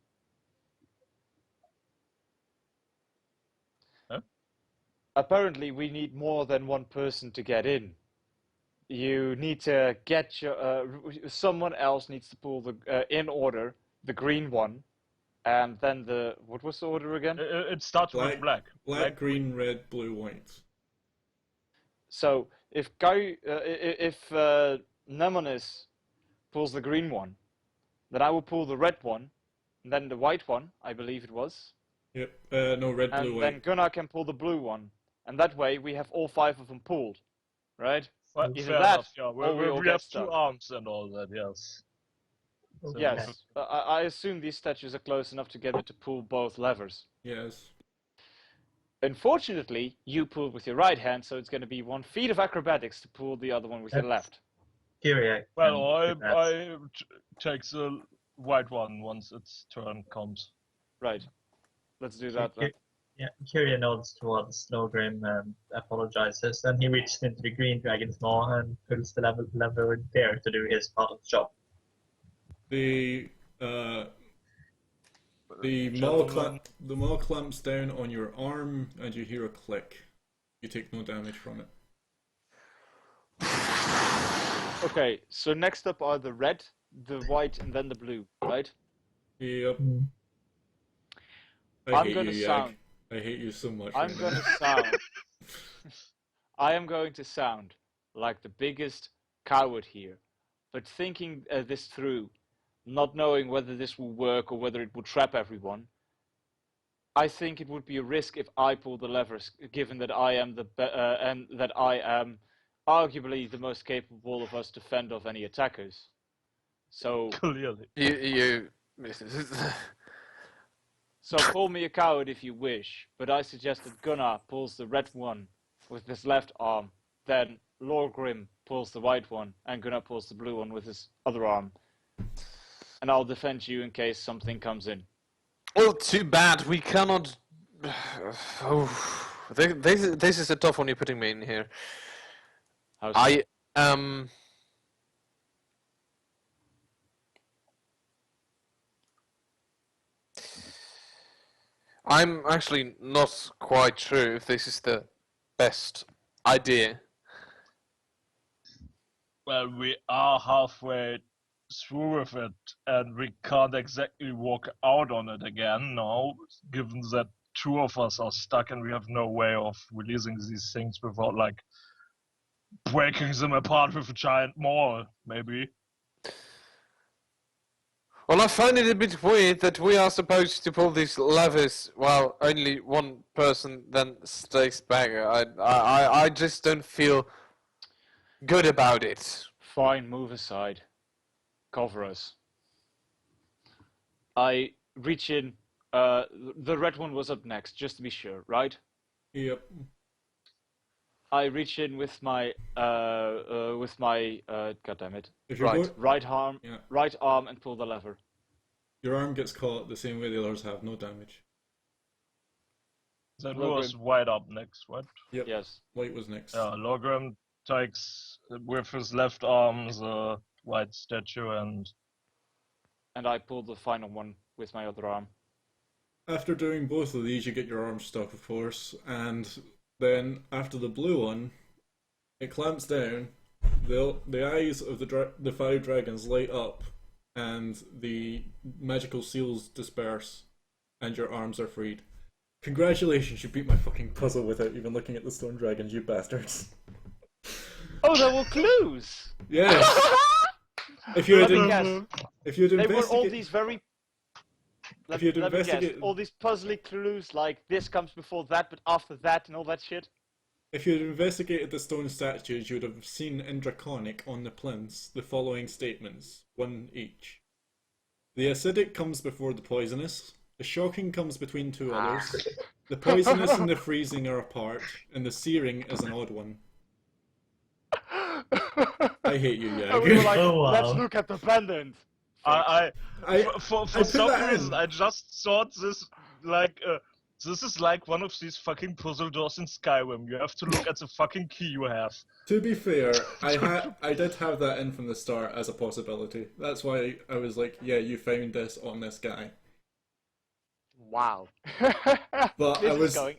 Huh? Apparently, we need more than 1 person to get in. You need to get your... someone else needs to pull the in order the green one, and then the... What was the order again? It starts with black. Black, green, red, blue, white. So if Nemonis pulls the green one, then I will pull the red one, and then the white one, I believe it was, Yep. No, red, blue, and white. then Gunnar can pull the blue one, and that way we have all 5 of them pulled, right? Well, Either fair that, enough, yeah. or we all We get have 2 stuck. arms and all that, yes. So- Yes, I assume these statues are close enough together to pull both levers. Yes. Unfortunately, you pulled with your right hand, so it's going to be 1 feat of acrobatics to pull the other one with your That's- left. Kyria. Well, can do that. I take the white one once its turn comes. Right. Let's do that then. Yeah, Kyria nods towards Snowgrim and apologizes. Then he reaches into the green dragon's maw and pulls the lever there to do his part of the job. The maw clamps down on your arm, and you hear a click. You take no damage from it. Okay, so next up are the red, the white, and then the blue, right? Yep. Mm. I'm hate gonna you, sound- Yag. I hate you so much. I'm right going now. to sound... I am going to sound like the biggest coward here, but thinking this through, not knowing whether this will work or whether it will trap everyone, I think it would be a risk if I pull the levers, given that I am and that I am arguably the most capable of us to fend off any attackers. So, Clearly. You. so call me a coward if you wish, but I suggest that Gunnar pulls the red one with his left arm, then Lorgrim pulls the white one, and Gunnar pulls the blue one with his other arm. And I'll defend you in case something comes in. Well, too bad. We cannot. Oh, this is a tough one you're putting me in here. How's that? I'm actually not quite sure if this is the best idea. Well, we are halfway through with it, and we can't exactly walk out on it again now, given that 2 of us are stuck and we have no way of releasing these things without, like, breaking them apart with a giant maul, maybe. Well, I find it a bit weird that we are supposed to pull these levers while only one person then stays back. I just don't feel good about it. Fine, move aside. Cover us. I reach in. The red one was up next, just to be sure, right? Yep. I reach in with my God damn it, If you're go- right arm, Yeah. right arm, and pull the lever. Your arm gets caught the same way the others have, no damage. That Logrim. was white up next, right? Yep. Yes. White was next. Yeah, Logrim takes with his left arm the white statue and And I pull the final one with my other arm. After doing both of these, you get your arm stuck, of course, and then after the blue one, it clamps down. The eyes of the 5 dragons light up, and the magical seals disperse, and your arms are freed. Congratulations, you beat my fucking puzzle without even looking at the stone dragons, you bastards. Oh, there were clues! Yes! If you had Let me in- guess. if you'd They were all investigate, these very. If you'd Let me guess. investigated- All these puzzly clues, like this comes before that, but after that, and all that shit. if you'd investigated the stone statues, you would have seen in Draconic on the plinths the following statements, one each. The acidic comes before the poisonous. The shocking comes between two others. The poisonous and the freezing are apart, and the searing is an odd one. I hate you, And we were Jager. like, Oh, wow. let's look at the pendant. For put some that reason, in. I just thought this this is like one of these fucking puzzle doors in Skyrim. You have to look at the fucking key you have. To be fair, I did have that in from the start as a possibility. That's why I was like, yeah, you found this on this guy. Wow. But This I is was going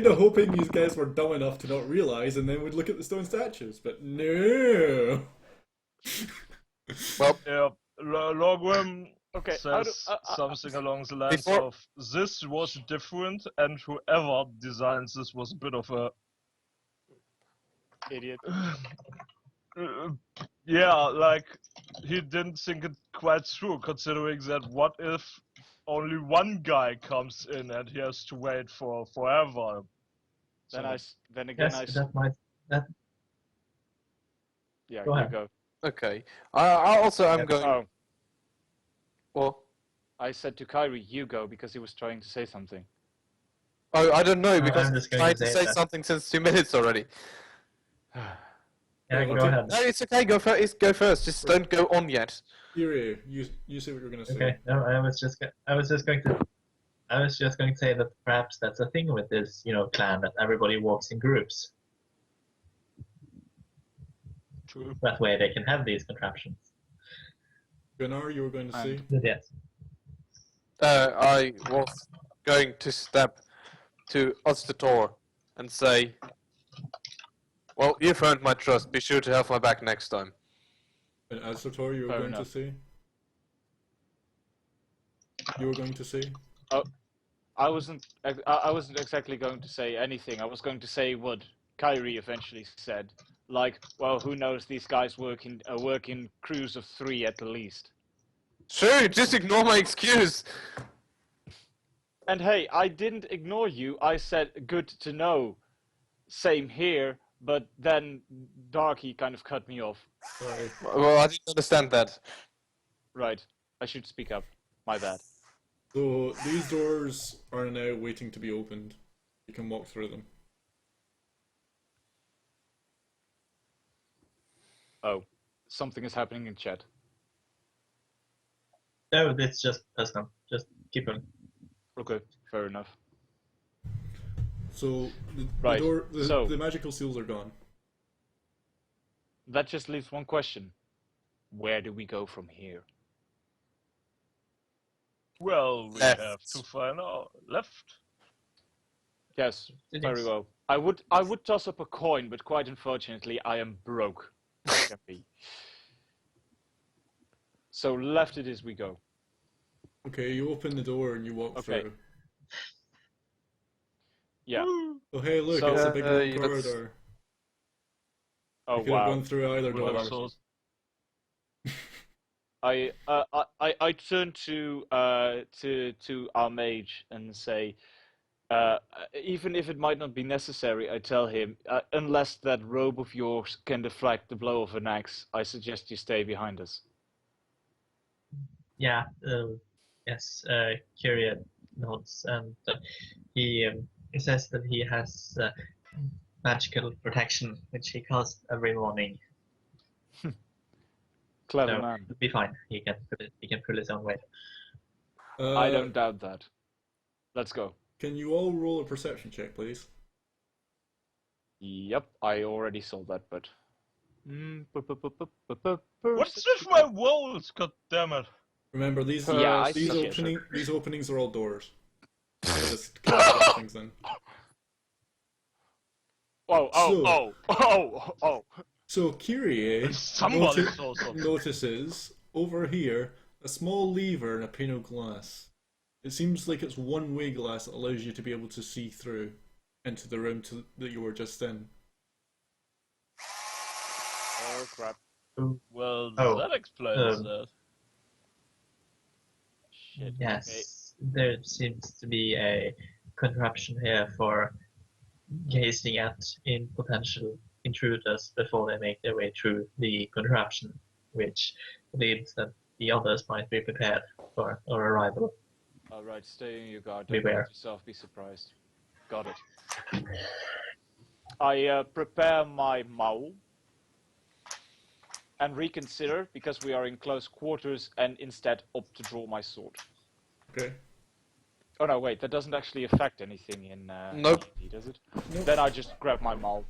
kind of hoping these guys were dumb enough to not realize, and then would look at the stone statues. But no. Well, Yeah, Logwim Okay. says something along the lines Before- of, "This was different, and whoever designed this was a bit of a Idiot. yeah, like he didn't think it quite through, considering that what if only one guy comes in and he has to wait for forever? Then again, Yes, that might. yeah, Go you ahead. go. okay. I also am Yeah. going. Oh, Well, I said to Kyrie, you go, because he was trying to say something. oh, I don't know I'm because I'm just going trying to to say say that. something since 2 minutes already. Yeah, go Okay. ahead. No, it's okay. Go first. Go first. Just don't go on yet. Yuri, you say what you're gonna say. Okay. No, I was just going to say that perhaps that's a thing with this, clan, that everybody walks in groups. True. That way they can have these contraptions. Gunnar, you were going to say. But yes. I was going to step to Ostator and say, "Well, you've earned my trust. Be sure to have my back next time." And Azotor, you were Fair going enough. to say. You were going to say. I wasn't exactly going to say anything. I was going to say what Kyrie eventually said. Like, well, who knows? These guys work in crews of 3 at the least. Sure, just ignore my excuse. And hey, I didn't ignore you. I said good to know. Same here. But then Darky kind of cut me off. Sorry. Well, I didn't understand that. Right. I should speak up. My bad. So these doors are now waiting to be opened. You can walk through them. Oh, something is happening in chat. No, it's just personal. Just keep going. Okay, fair enough. So Right, so- the magical seals are gone. That just leaves one question. Where do we go from here? Well, we Left. have to find out. Left. Yes, It very is. well. I would toss up a coin, but quite unfortunately, I am broke. Can be. So left it is we go. Okay, you open the door and you walk Okay. through. Yeah. Oh hey, look, So- it's a big long that's- corridor. Oh You could have wow. gone through either Well, door. so- I turn to our mage and say, even if it might not be necessary, I tell him, unless that robe of yours can deflect the blow of an axe, I suggest you stay behind us. Yeah. Yes. Kyrian nods, and he says that he has magical protection, which he casts every morning. Clever So man. it'll be fine. He can pull his own weight. I don't doubt that. Let's go. Can you all roll a perception check, please? Yep, I already saw that, but. What's with my walls? God damn it! Remember, these Yeah, I these suck at these openings are all doors. Just cast things in. Oh. So Kyrie Somebody saw something. notices over here a small lever and a pane of glass. It seems like it's one-way glass that allows you to be able to see through into the room that you were just in. Oh crap. Well, Oh, that explains um, that. Shit. Yes, there seems to be a contraption here for gazing at in potential intruders before they make their way through the contraption, which believes that the others might be prepared for our arrival. All right, stay on your guard. Don't Beware. let yourself be surprised. Got it. I prepare my maul and reconsider because we are in close quarters and instead opt to draw my sword. Okay. Oh no, wait, that doesn't actually affect anything in Nope. D&D, does it? Nope. Then I just grab my maul.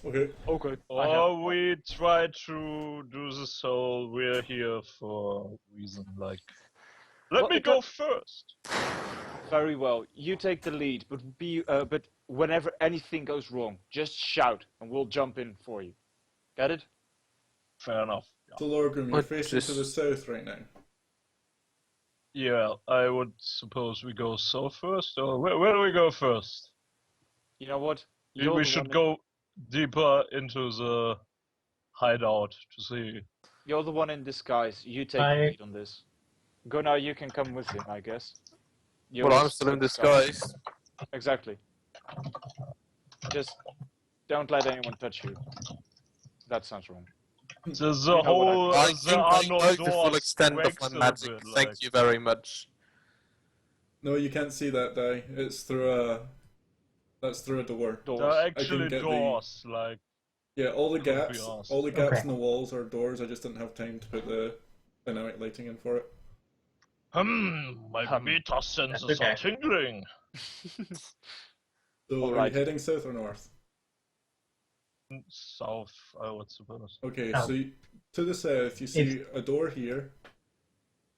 Okay. Okay. Or we try to do this so we're here for a reason, like... Let Well, me it go got- first! Very well. You take the lead, but whenever anything goes wrong, just shout and we'll jump in for you. Get it? Fair enough. So, Lorgrim, you're What facing to the just- south right now. Yeah, I would suppose we go south first, or where do we go first? You know what? We You're the should one go deeper into the hideout to see. You're the one in disguise. You take the lead on this. Gunnar, you can come with him, I guess. Well, I'm still in disguise. Exactly. Just don't let anyone touch you. That sounds wrong. There's You a know what I whole. I there think are I no know the full doors. extent of Breaks my a little magic. bit, Thank like- you very much. No, you can't see that die. It's through a. That's through a door. Doors. There are can actually get the- doors, like. Yeah, all the Could be gaps, asked. all the gaps Okay. in the walls are doors. I just didn't have time to put the dynamic lighting in for it. My beta senses okay. are tingling. So, All are right. you heading south or north? South, I would suppose. Okay, Oh. so to the south, you see a door here,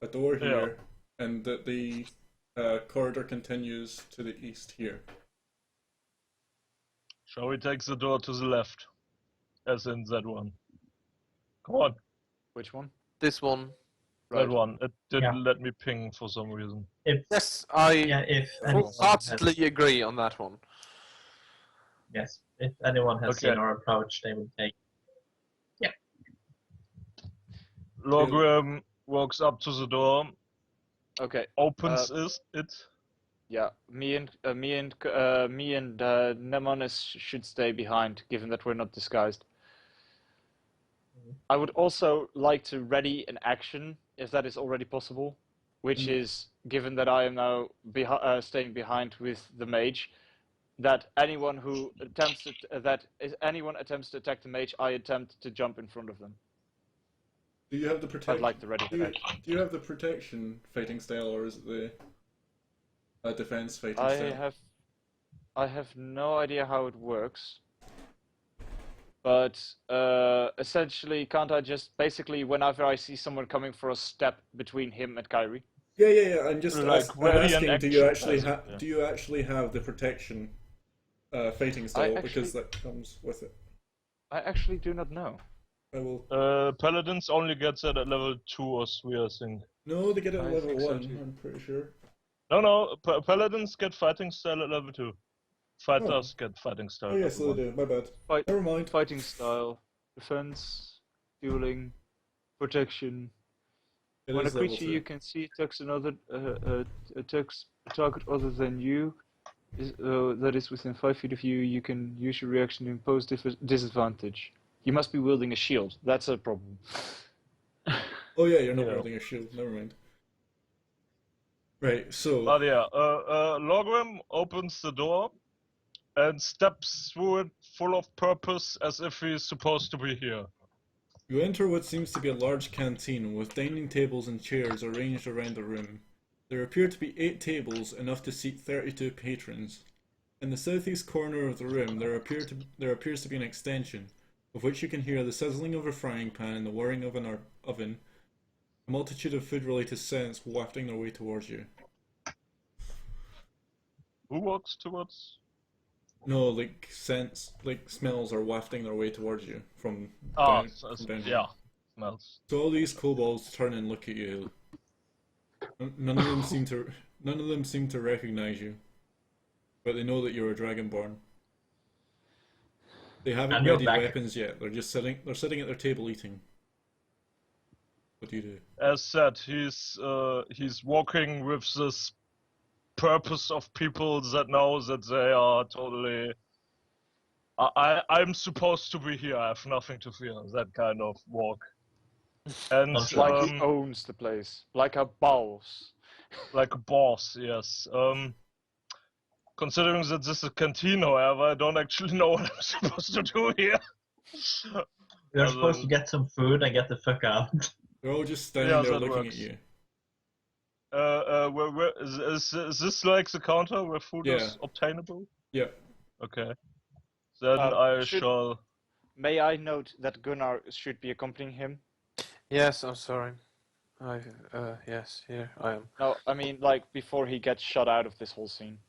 a door here, and that the corridor continues to the east here. Shall we take the door to the left? As in that one. Come on, Which one? This one. that one. It didn't Yeah. let me ping for some reason. If Yes, I if anyone has, wholeheartedly agree on that one. yes, if anyone has Okay. seen our approach, they would take. Logrim walks up to the door, Okay. opens it. Yeah. Me and Nemonis should stay behind, given that we're not disguised. I would also like to ready an action, if that is already possible, which is, given that I am now staying behind with the mage, that anyone who attempts anyone attempts to attack the mage, I attempt to jump in front of them. Do you have the protection? I'd like to ready that action. Do you have the protection fighting style, or is it the defense fighting I style? have no idea how it works. But essentially, can't I just basically, whenever I see someone coming for a step between him and Kyrie? Yeah. I'm just Like, I'm ready an asking. Do you action, actually basically. do you actually have the protection fighting style? actually- Because that comes with it. I actually do not know. I will. Paladins only gets it at level 2 or 3, I think. No, they get it at I level think so 1. too. I'm pretty sure. No, Paladins get fighting style at level 2. Fighters get fighting style Oh at yes, level they 1. do. My bad. Fight, Never mind. fighting style, defense, dueling, protection. It When a is level creature 2. you can see attacks attacks a target other than you, that is within 5 feet of you, you can use your reaction to impose disadvantage. You must be wielding a shield. That's a problem. Oh yeah, you're not Yeah. wielding a shield. Never mind. Right. So. But yeah, Logrim opens the door and steps through it full of purpose as if he's supposed to be here. You enter what seems to be a large canteen with dining tables and chairs arranged around the room. There appear to be 8 tables, enough to seat 32 patrons. In the southeast corner of the room, there appears to be an extension, of which you can hear the sizzling of a frying pan and the whirring of an oven, a multitude of food-related scents wafting their way towards you. Who walks towards? No, like scents, like smells are wafting their way towards you from Ah, down, from down here. yeah, smells. So all these kobolds turn and look at you. None of them seem to recognize you, but they know that you're a Dragonborn. They haven't And you're readied back. weapons yet. They're sitting at their table eating. What do you do? As said, he's walking with this purpose of people that know that they are totally. I'm supposed to be here. I have nothing to fear. That kind of walk. And It's Like he owns the place, like a boss. like a boss, yes. Considering that this is a canteen, however, I don't actually know what I'm supposed to do here. You're supposed to get some food and get the fuck out. They're all just standing Yeah, there that looking works. at you. Where is this like the counter where food Yeah. is obtainable? Yeah. Okay. Then I shall. May I note that Gunnar should be accompanying him? Yes, I'm sorry. Yes, here I am. No, I mean like before he gets shut out of this whole scene.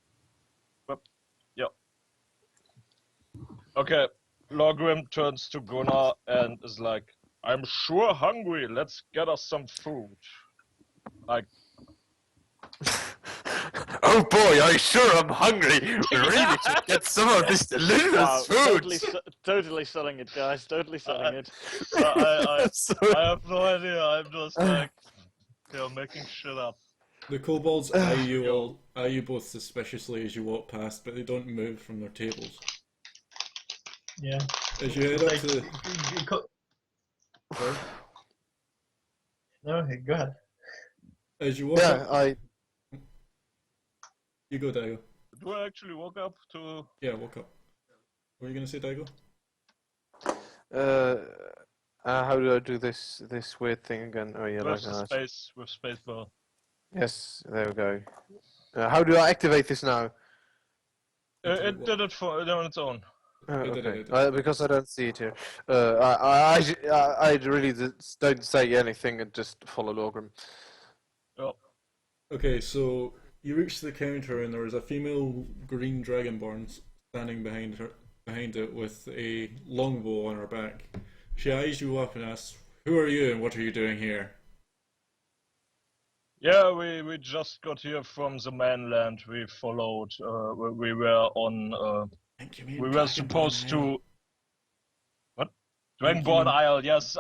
Okay. Logrim turns to Gunnar and is like, "I'm sure hungry. Let's get us some food." Like, Oh boy, I sure am hungry. We really should get some of this delicious Wow, food. totally selling it, guys. Totally selling it. I have no idea. I'm just like, making shit up. The kobolds eye you both suspiciously as you walk past, but they don't move from their tables. Yeah. As you head up Like, to the... you co- Sorry? No, okay, go ahead. As you walk Yeah, up... You go, Daigo. Do I actually walk up to? Yeah, walk up. What were you going to say, Daigo? how do I do this weird thing again? Oh yeah, Where's like the that. space with spacebar? Yes, there we go. How do I activate this now? It did it on its own. Okay. Because I don't see it here. I really just don't say anything and just follow Logrim. Oh. Okay, so you reach the counter and there is a female green dragonborn standing behind it with a longbow on her back. She eyes you up and asks, "Who are you and what are you doing here?" Yeah, we just got here from the mainland. We followed. We were on. We were supposed to. What? Dragonborn Isle. Yes.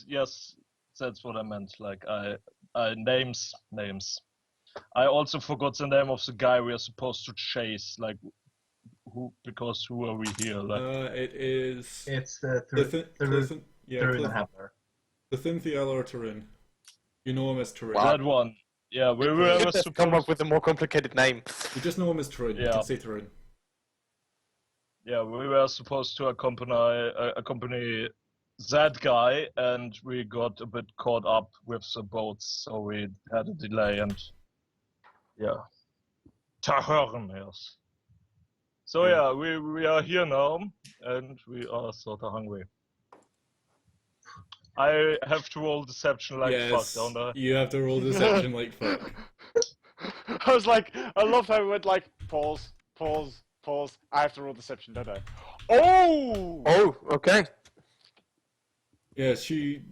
Yes. That's what I meant. Like names. I also forgot the name of the guy we are supposed to chase. Like who? Because who are we here? Like It is... It's the The Thin Tarun. You know him as Tarun. Wow. that one. Yeah, we were supposed Come up with a more complicated name. You just know him as Tarun. You Yeah. can say Tarun. Yeah, we were supposed to accompany that guy, and we got a bit caught up with the boats, so we had a delay, and yeah. Tahörn, yes. So yeah, we are here now, and we are sort of hungry. I have to roll deception like fuck, don't I? You have to roll deception like fuck. I was like, I love how it went like pause. I have to roll deception, don't I? Oh! Oh, okay. Yeah, she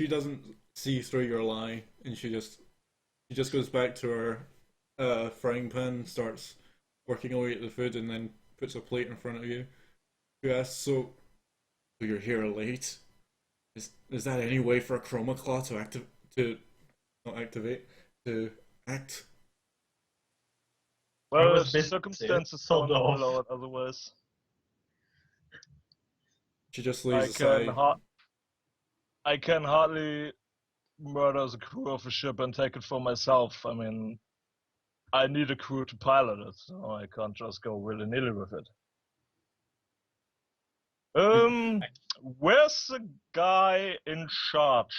doesn't see through your lie, and she just goes back to her frying pan, starts working away at the food, and then puts a plate in front of you. She asks, "So you're here late? Is that any way for a chroma claw to act?" Well, was the busy, circumstances hold don't off. allow it otherwise. She just lays aside. I can hardly murder the crew of a ship and take it for myself. I mean, I need a crew to pilot it, so I can't just go willy-nilly with it. Where's the guy in charge?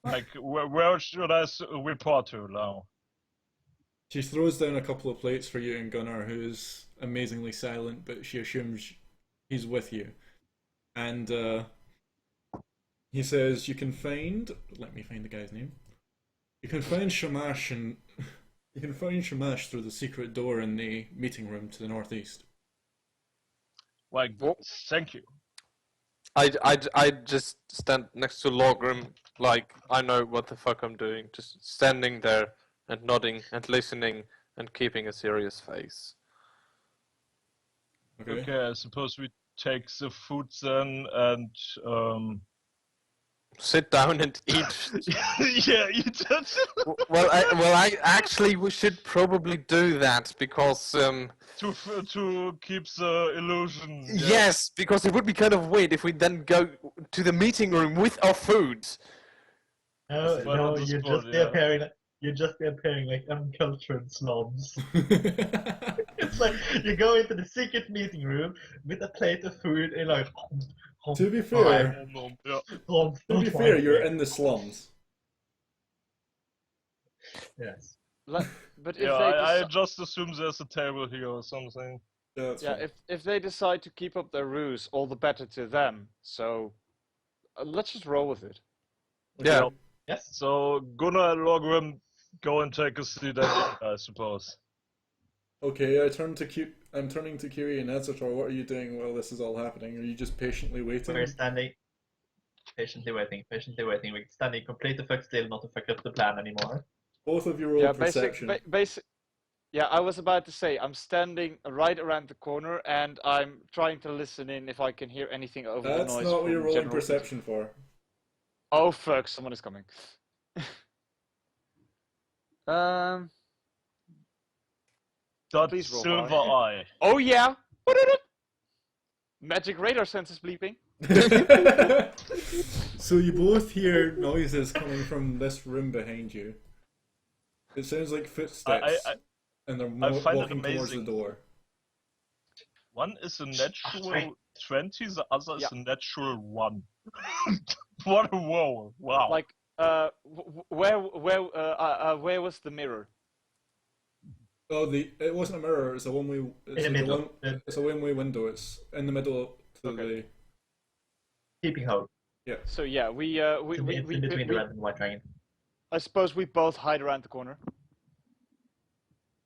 Like, where should I report to now? She throws down a couple of plates for you and Gunnar, who is amazingly silent, but she assumes he's with you. And he says, "You can find..." Let me find the guy's name. "You can find Shamash through the secret door in the meeting room to the northeast." Like, thank you. I just stand next to Logrim, like I know what the fuck I'm doing, just standing there and nodding and listening and keeping a serious face. Okay. Okay, I suppose we take the food then, and sit down and eat. Yeah, eat it. Actually, we should probably do that because To keep the illusion. yes, because it would be kind of weird if we then go to the meeting room with our food. No, Well, no, on the you'd spot, just be yeah. appearing. You'd just be appearing like uncultured slobs. It's like you go into the secret meeting room with a plate of food and like. To be fair, Yeah. to be fair, you're in the slums. Yes. But if Yeah, they I deci- just assume there's a table here or something. Yeah, that's yeah, fine. if they decide to keep up their ruse, all the better to them. So let's just roll with it. Yeah. Yes. So Gunnar and Logrim go and take a seat at the I suppose. Okay, I'm turning to Kiri and Ezitor. What are you doing while this is all happening? Are you just patiently waiting? We're standing. Patiently waiting. We're standing completely fuck still, not to fuck up the plan anymore. Both of you roll Yeah, perception. basic. Yeah, I was about to say I'm standing right around the corner and I'm trying to listen in if I can hear anything over the That's noise. not what you're from rolling general- perception for. Oh fuck! Someone is coming. That Please roll silver high. eye. Oh yeah! Magic radar sensors bleeping. So you both hear noises coming from this room behind you. It sounds like footsteps, and they're I find it walking towards the amazing. door. One is a natural 20, the other is Yeah. a natural 1. What a roll! Wow. Like, where was the mirror? Oh, it wasn't a mirror. It's a one-way. It's In like the a middle. it's a one-way window. It's in the middle to Okay. Peeping hole. So yeah, It's in between the red and white dragon. I suppose we both hide around the corner.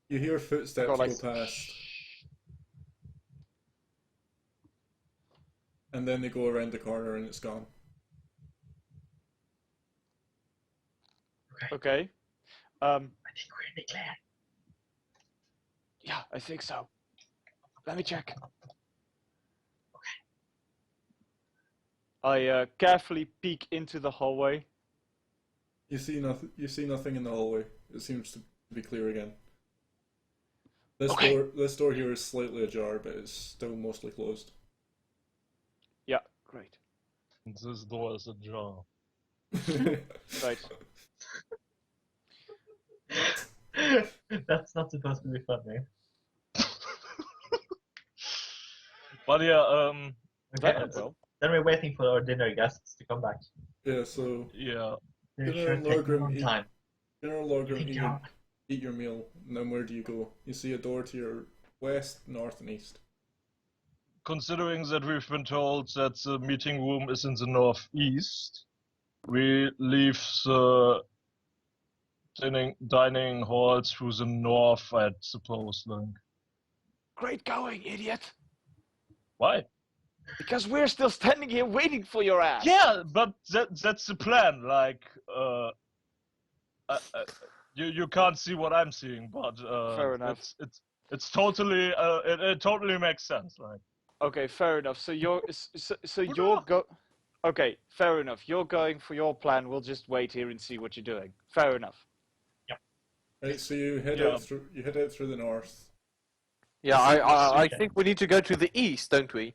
You hear footsteps Go like, go past, and then they go around the corner and it's gone. Okay. I think we're in the clear. Yeah, I think so. Let me check. Okay. I carefully peek into the hallway. You see nothing. You see nothing in the hallway. It seems to be clear again. This door here is slightly ajar, but it's still mostly closed. Yeah, great. This door is ajar. Right. That's not supposed to be funny. But yeah, Okay, That, well, then we're waiting for our dinner guests to come back. Yeah. So yeah. They Dinner sure and take a Lorgrim long eat- time. General I Lorgrim, think you're- eat your meal, and then where do you go? You see a door to your west, north, and east. Considering that we've been told that the meeting room is in the northeast, we leave the dining hall through the north, I suppose. Like, great going, idiot! why? Because we're still standing here waiting for your ass. Yeah, but that's the plan. Like, you can't see what I'm seeing, but Fair enough. It's totally it totally makes sense. Like, Okay, fair enough. So you're go. Okay, fair enough. You're going for your plan. We'll just wait here and see what you're doing. Fair enough. Right. So you head Yeah. out through. You head out through the north. Yeah, I think we need to go to the east, don't we?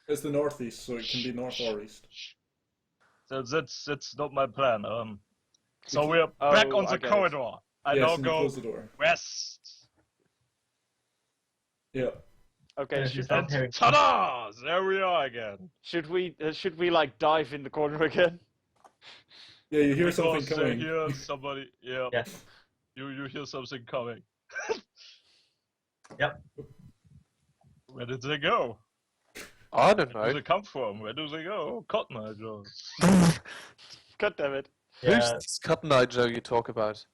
It's the northeast, so it can be north or east. that's not my plan. So we're back on I the get it. corridor. I Yes, now and you go close the door. west. Yeah. Okay, If you should, start And hearing ta-da! There we are again. should we like dive in the corner again? Yeah. You hear Because something they coming. hear somebody. Yeah. Yes. You hear something coming. Yep. Where did they go? I don't Where do know. they come from? Where do they go? Cotton Eye Joe. God damn it! Who's Yeah, this Cotton Eye Joe you talk about?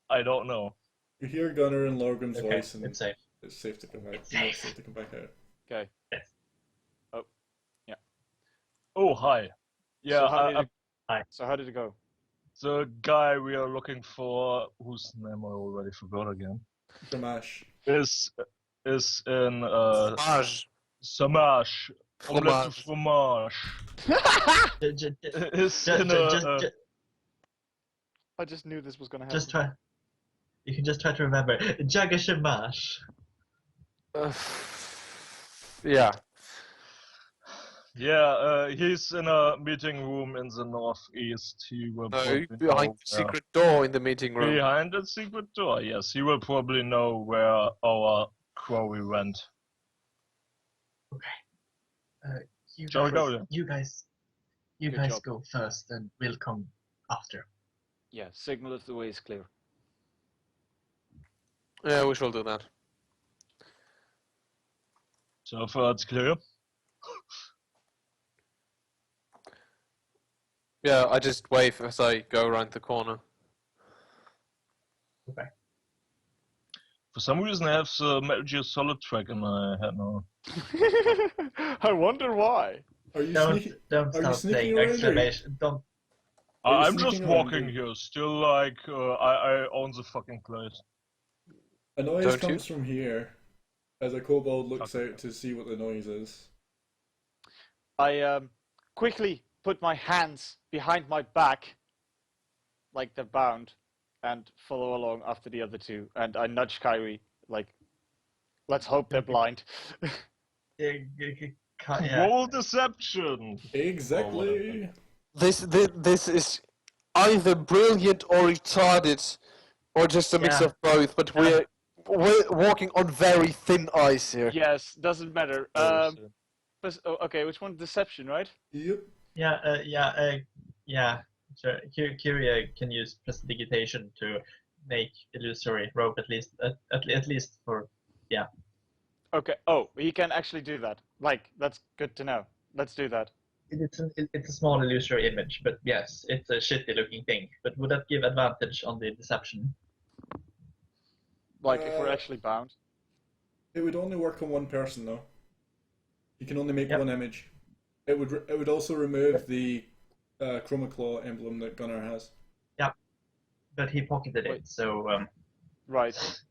I don't know. You hear Gunnar and Lorgrim's okay, voice, and it's safe. it's safe to come back. It's You know safe. it's safe to come back out. Okay. Oh, hi. Yeah, So how did it go? the guy we are looking for, whose name I already forgot again, Dramash. is in Maj. Samash Omelette de fromage. It's in a, I just knew this was gonna happen. Just try. You can just try to remember Jagashamash. Yeah. yeah, he's in a meeting room in the northeast. He will No, probably behind know the where- secret door in the meeting room. Behind the secret door, yes. He will probably know where our quarry went. You Shall we guys, go then? you guys Good job. go first, and we'll come after. Yeah, signal if the way is clear. Yeah, we shall do that. So far it's clear. Yeah, I just wave as I go around the corner. For some reason I have the Metal Gear Solid track in my head now. I wonder why. Are you Don't sneaking? don't are you stop sneaking saying around, or- exclamation. Don't. Are you I'm just sneaking around, walking dude? here, still like I own the fucking place. A noise Don't you? comes from here as a kobold looks Okay. out to see what the noise is. I quickly put my hands behind my back, like they're bound, and follow along after the other two. And I nudge Kyrie, like, let's hope they're blind. Yeah. Roll deception! Exactly. This is either brilliant or retarded, or just a mix Yeah. of both. But Yeah. we're walking on very thin ice here. Yes, doesn't matter. Oh, Okay, which one? Deception, right? Yep. Yeah. Sure. Kyria can use prestidigitation to make illusory rope at least for. Okay. Oh, he can actually do that. Like, that's good to know. Let's do that. It's a small illusory image, but yes, it's a shitty looking thing. But would that give advantage on the deception? Like, if we're Uh, actually bound. It would only work on one person though. You can only make Yep. one image. It would also remove the chroma claw emblem that Gunnar has. But he pocketed Wait. it, so Right.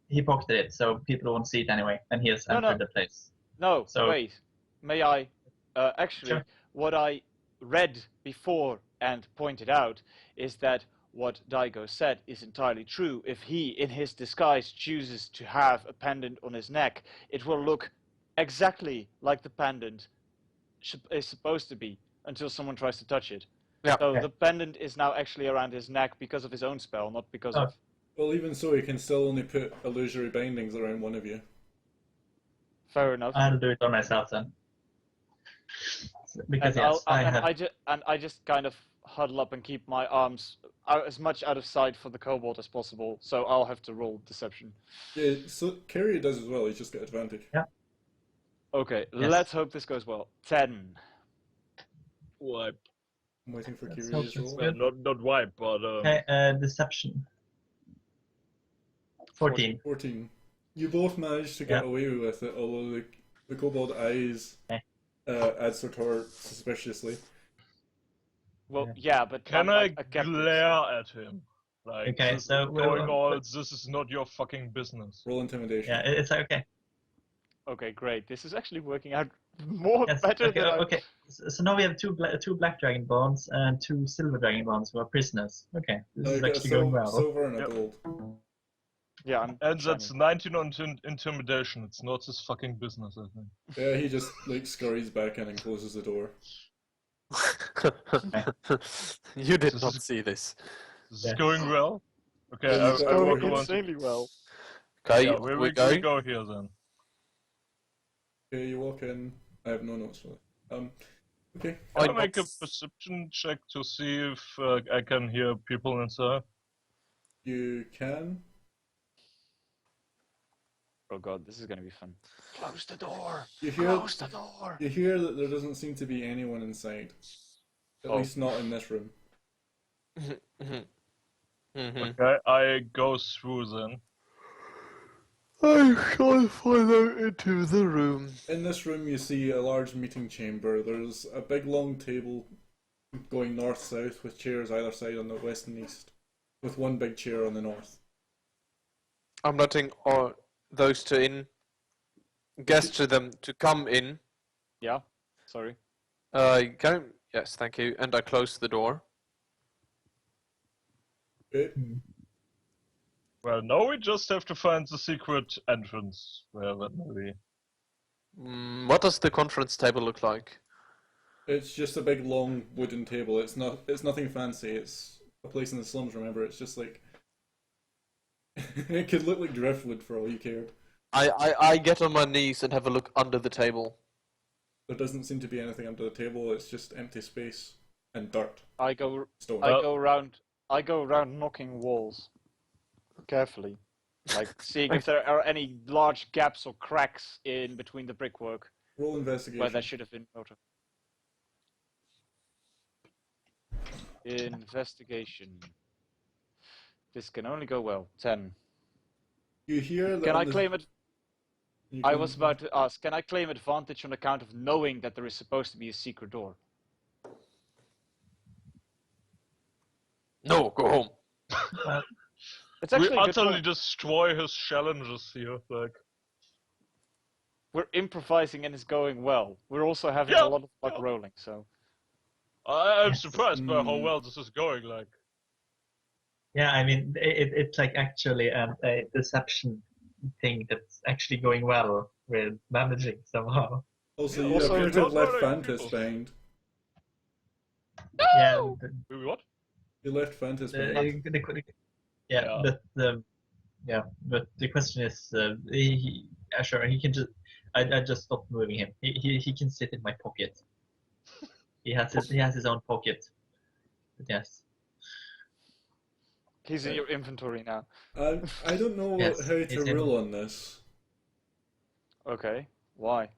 he pocketed it, so people won't see it anyway, and he has No, entered no. the place. No, So- wait. May I? Actually, Sure. what I read before and pointed out is that what Daigo said is entirely true. If he, in his disguise, chooses to have a pendant on his neck, it will look exactly like the pendant is supposed to be until someone tries to touch it. Yeah. So Okay. the pendant is now actually around his neck because of his own spell, not because of... Well, even so, you can still only put illusory bindings around one of you. Fair enough. I'll do it on myself then. Because yes, I have. I just kind of huddle up and keep my arms as much out of sight for the kobold as possible. So I'll have to roll deception. Yeah, so Carrier does as well. He's just got advantage. Okay, Yes. let's hope this goes well. 10. Wipe. I'm waiting for Let's Carrier's hope it's roll. good. Not wipe, but Okay, deception. 14. 14. You both managed to get Yeah. away with it, although the kobold eyes Adsortor suspiciously. Well, yeah, but can I'm I like a captive. glare at him? Like, Okay, this so is we'll- going all, this is not your fucking business. Roll intimidation. Yeah, it's okay. Okay, great. This is actually working out more Yes, better okay, than I... okay. So now we have two black dragonborns and 2 silver dragonborns who are prisoners. Okay, this Oh, is you've got a actually going well. silver and a Yep. gold. Yeah, I'm And trying that's to- 19 on intimidation. It's not his fucking business, I think. Yeah, he just like scurries back in and closes the door. You did This not is- see this. This Yeah. is going well. Okay, Yeah, I you've got will going go on. insanely well. Okay, Yeah, where we we go. go here then. Okay, you walk in. I have no notes for that. Okay. Can I I'm make a not- perception check to see if I can hear people inside? You can. Oh god, this is gonna be fun. Close the door! You hear. Close the door! You hear that there doesn't seem to be anyone inside. At Oh. least not in this room. Mhm. Okay, I go through then. I shall follow into the room. In this room, you see a large meeting chamber. There's a big long table going north-south with chairs either side on the west and east, with one big chair on the north. I'm letting those two in. Gesture them to come in. Yeah? Sorry. Go. Yes, thank you. And I close the door. Okay. Well, now we just have to find the secret entrance, where that may be. What does the conference table look like? It's just a big long wooden table. It's nothing fancy. It's a place in the slums, remember? It's just like it could look like driftwood for all you cared. I get on my knees and have a look under the table. There doesn't seem to be anything under the table. It's just empty space and dirt. I go Stone. I go around knocking walls carefully, like seeing if there are any large gaps or cracks in between the brickwork Roll investigation. where there should have been motor. Investigation. This can only go well. 10. You hear that Can I on the- claim it? you I can- was about to ask, can I claim advantage on account of knowing that there is supposed to be a secret door? No, go home. It's We actually a good utterly point. destroy his challenges here, like. We're improvising and it's going well. We're also having Yeah, a lot of luck yeah. rolling, so. I'm Yes. surprised by how well this is going, like. Yeah, I mean, it's like actually a deception thing that's actually going well with managing somehow. Also, Yeah, you also appear you're to have not left running Fantas people. behind. Yeah, Wait, what? You left Fantas the, behind. yeah, Yeah. but the question is, yeah, sure, he can just. I just stopped moving him. He can sit in my pocket. He has his own pocket. But yes. He's in your inventory now. I don't know Yes, how he's to in- rule on this. Okay. Why?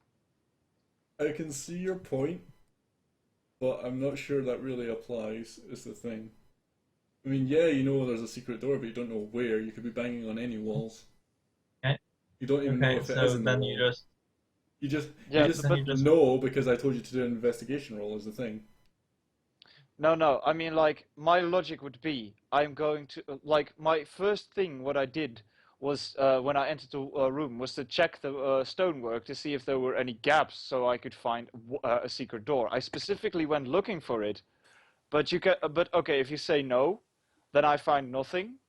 I can see your point, but I'm not sure that really applies, is the thing. I mean, yeah, you know there's a secret door, but you don't know where. You could be banging on any walls. Okay. You don't even know Okay, if it so is in the then wall. you just You just Yeah, then you just- know because I told you to do an investigation roll is the thing. No. I mean, like, my logic would be, I'm going to, like, my first thing, what I did was, when I entered the room, was to check the stonework to see if there were any gaps so I could find a secret door. I specifically went looking for it, but but okay, if you say no, then I find nothing.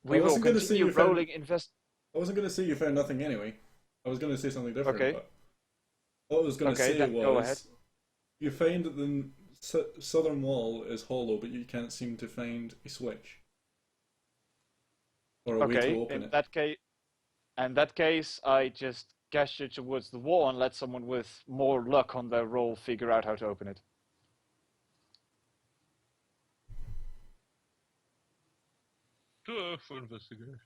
We will wasn't gonna say continue you found- rolling I wasn't going to say you found nothing anyway. I was going to say something different. Okay. But what I was going to Okay, say then go ahead. was, you find that the southern wall is hollow, but you can't seem to find a switch or a way to open it. In that case, I just gesture towards the wall and let someone with more luck on their roll figure out how to open it. For investigation.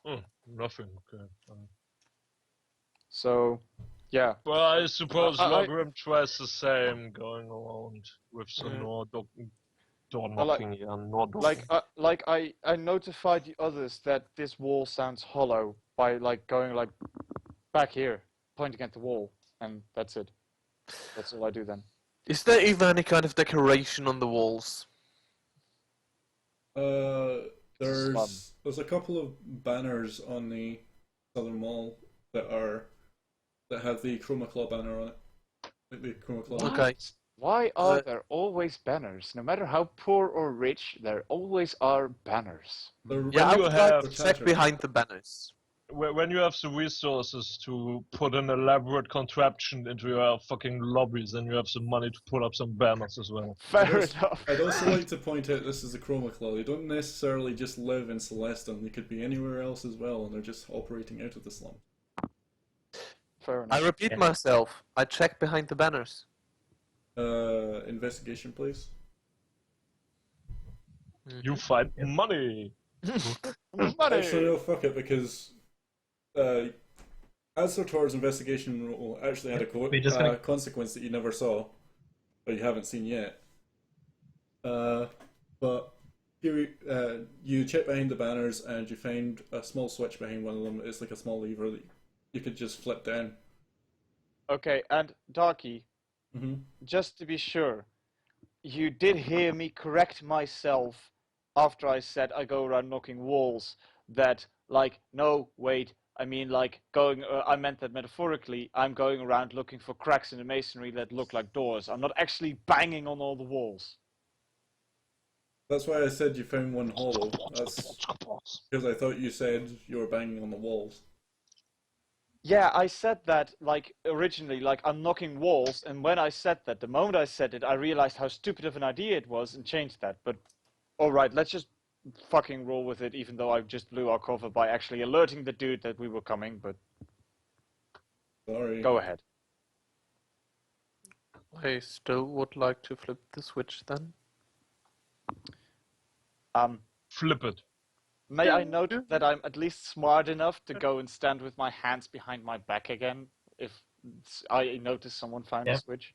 Oh, nothing. Okay. So, yeah. Well, I suppose I- Logrim tries the same, going around with the door knocking and door knocking. I notified the others that this wall sounds hollow by like going like back here, pointing at the wall, and that's it. That's all I do then. Is there even any kind of decoration on the walls? There's a couple of banners on the southern wall that have the Chroma Claw banner on it. Like the Chroma Claw. Okay. Why are Uh, there always banners? No matter how poor or rich, there always are banners. They're Yeah, I you would have like to check behind the banners. When you have the resources to put an elaborate contraption into your fucking lobbies, and you have some money to put up some banners as well. Fair enough. I'd also like to point out this is a Chroma Claw. They don't necessarily just live in Celestin. They could be anywhere else as well, and they're just operating out of the slum. Fair I enough. repeat Yeah. myself. I check behind the banners. Investigation, please. You find Yep. money. Money. Actually, no, fuck it, because Azertor's investigation roll actually had a We're just gonna- consequence that you never saw, or you haven't seen yet. But here, you check behind the banners and you find a small switch behind one of them. It's like a small lever that you could just flip down. Okay, and Darky, Mm-hmm. just to be sure, you did hear me correct myself after I said I go around knocking walls. That, like, no, wait, I mean, like, I meant that metaphorically. I'm going around looking for cracks in the masonry that look like doors. I'm not actually banging on all the walls. That's why I said you found one hollow. That's because I thought you said you were banging on the walls. Yeah, I said that, like, originally, like, I'm knocking walls, and when I said that, the moment I said it, I realized how stupid of an idea it was and changed that. But, alright, let's just fucking roll with it, even though I just blew our cover by actually alerting the dude that we were coming, but... Sorry. Go ahead. I still would like to flip the switch then. Flip it. May I note that I'm at least smart enough to go and stand with my hands behind my back again if I notice someone found a switch?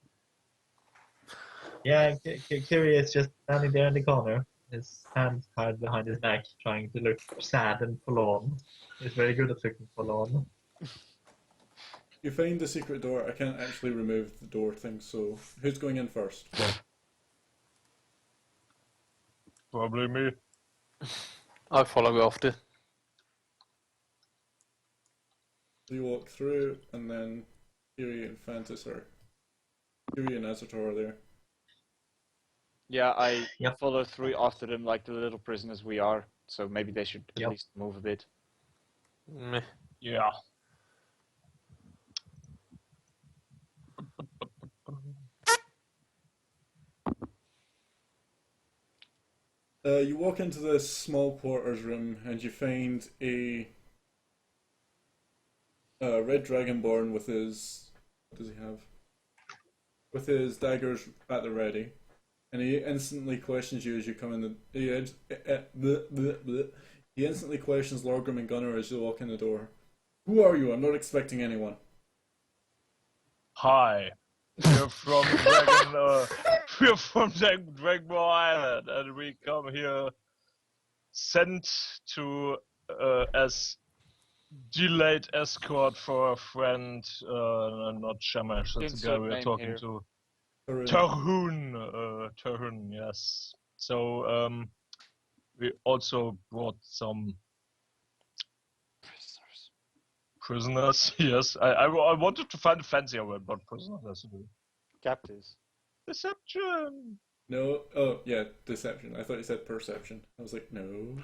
Yeah, Kiri is just standing there in the corner, his hands tied behind his neck, trying to look sad and forlorn. He's very good at looking forlorn. You find the secret door. I can't actually remove the door thing, so who's going in first? Probably me. I'll follow after. You walk through, and then Kiri and Fantas are... Kiri and Azator are there. Yeah, I follow through after them like the little prisoners we are, so maybe they should at least move a bit. Meh. Yeah. You walk into this small quarters room, and you find a red Dragonborn with his... What does he have? With his daggers at the ready. And he instantly questions you as you come in the... He instantly questions Lorgrim and Gunnar as you walk in the door. Who are you? I'm not expecting anyone. Hi. We're from Dragonborn Island, and we come here sent to as delayed escort for a friend, not Shamash, that's the guy we're talking here. to. Tarun. Tarun, yes. So, we also brought some prisoners, yes. I wanted to find a fancier word, but prisoners. Captives. Deception! No, oh yeah, deception. I thought you said perception. I was like, no.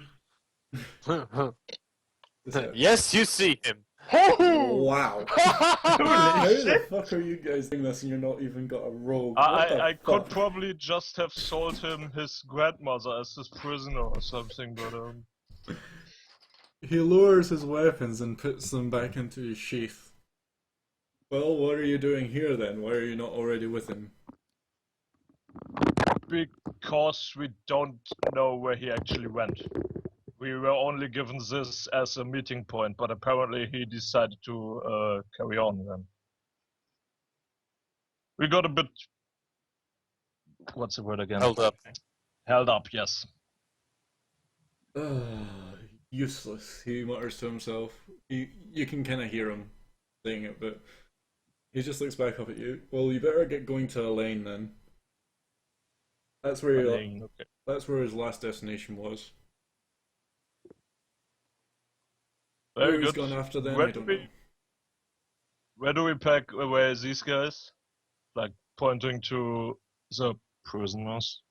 Deception. Yes, you see him. Wow. How the fuck are you guys doing this and you're not even got a rogue? I could probably just have sold him his grandmother as his prisoner or something, but He lowers his weapons and puts them back into his sheath. Well, what are you doing here then? Why are you not already with him? because we don't know where he actually went. We were only given this as a meeting point, but apparently he decided to carry on then. We got a bit... What's the word again? Held up. Held up, yes. Useless, he mutters to himself. You can kind of hear him saying it, but he just looks back up at you. Well, you better get going to Elaine then. That's where Okay. That's where his last destination was. Very Where he's good. gone after them, Where I do don't we- know. Where do we pack away these guys? Like, pointing to the prisoners.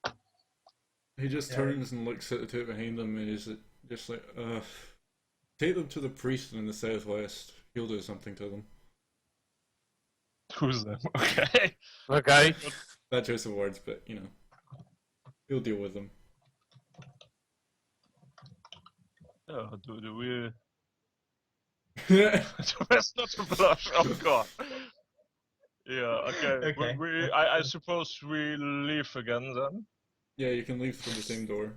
He just turns and looks at the two behind him and he's just like, take them to the priest in the southwest. He'll do something to them. Who's them? Okay. Okay. Bad choice of words, but you know, he'll deal with them. Oh, do we... That's not a blush, oh god. Yeah, okay. Okay. I suppose we leave again then? Yeah, you can leave through the same door.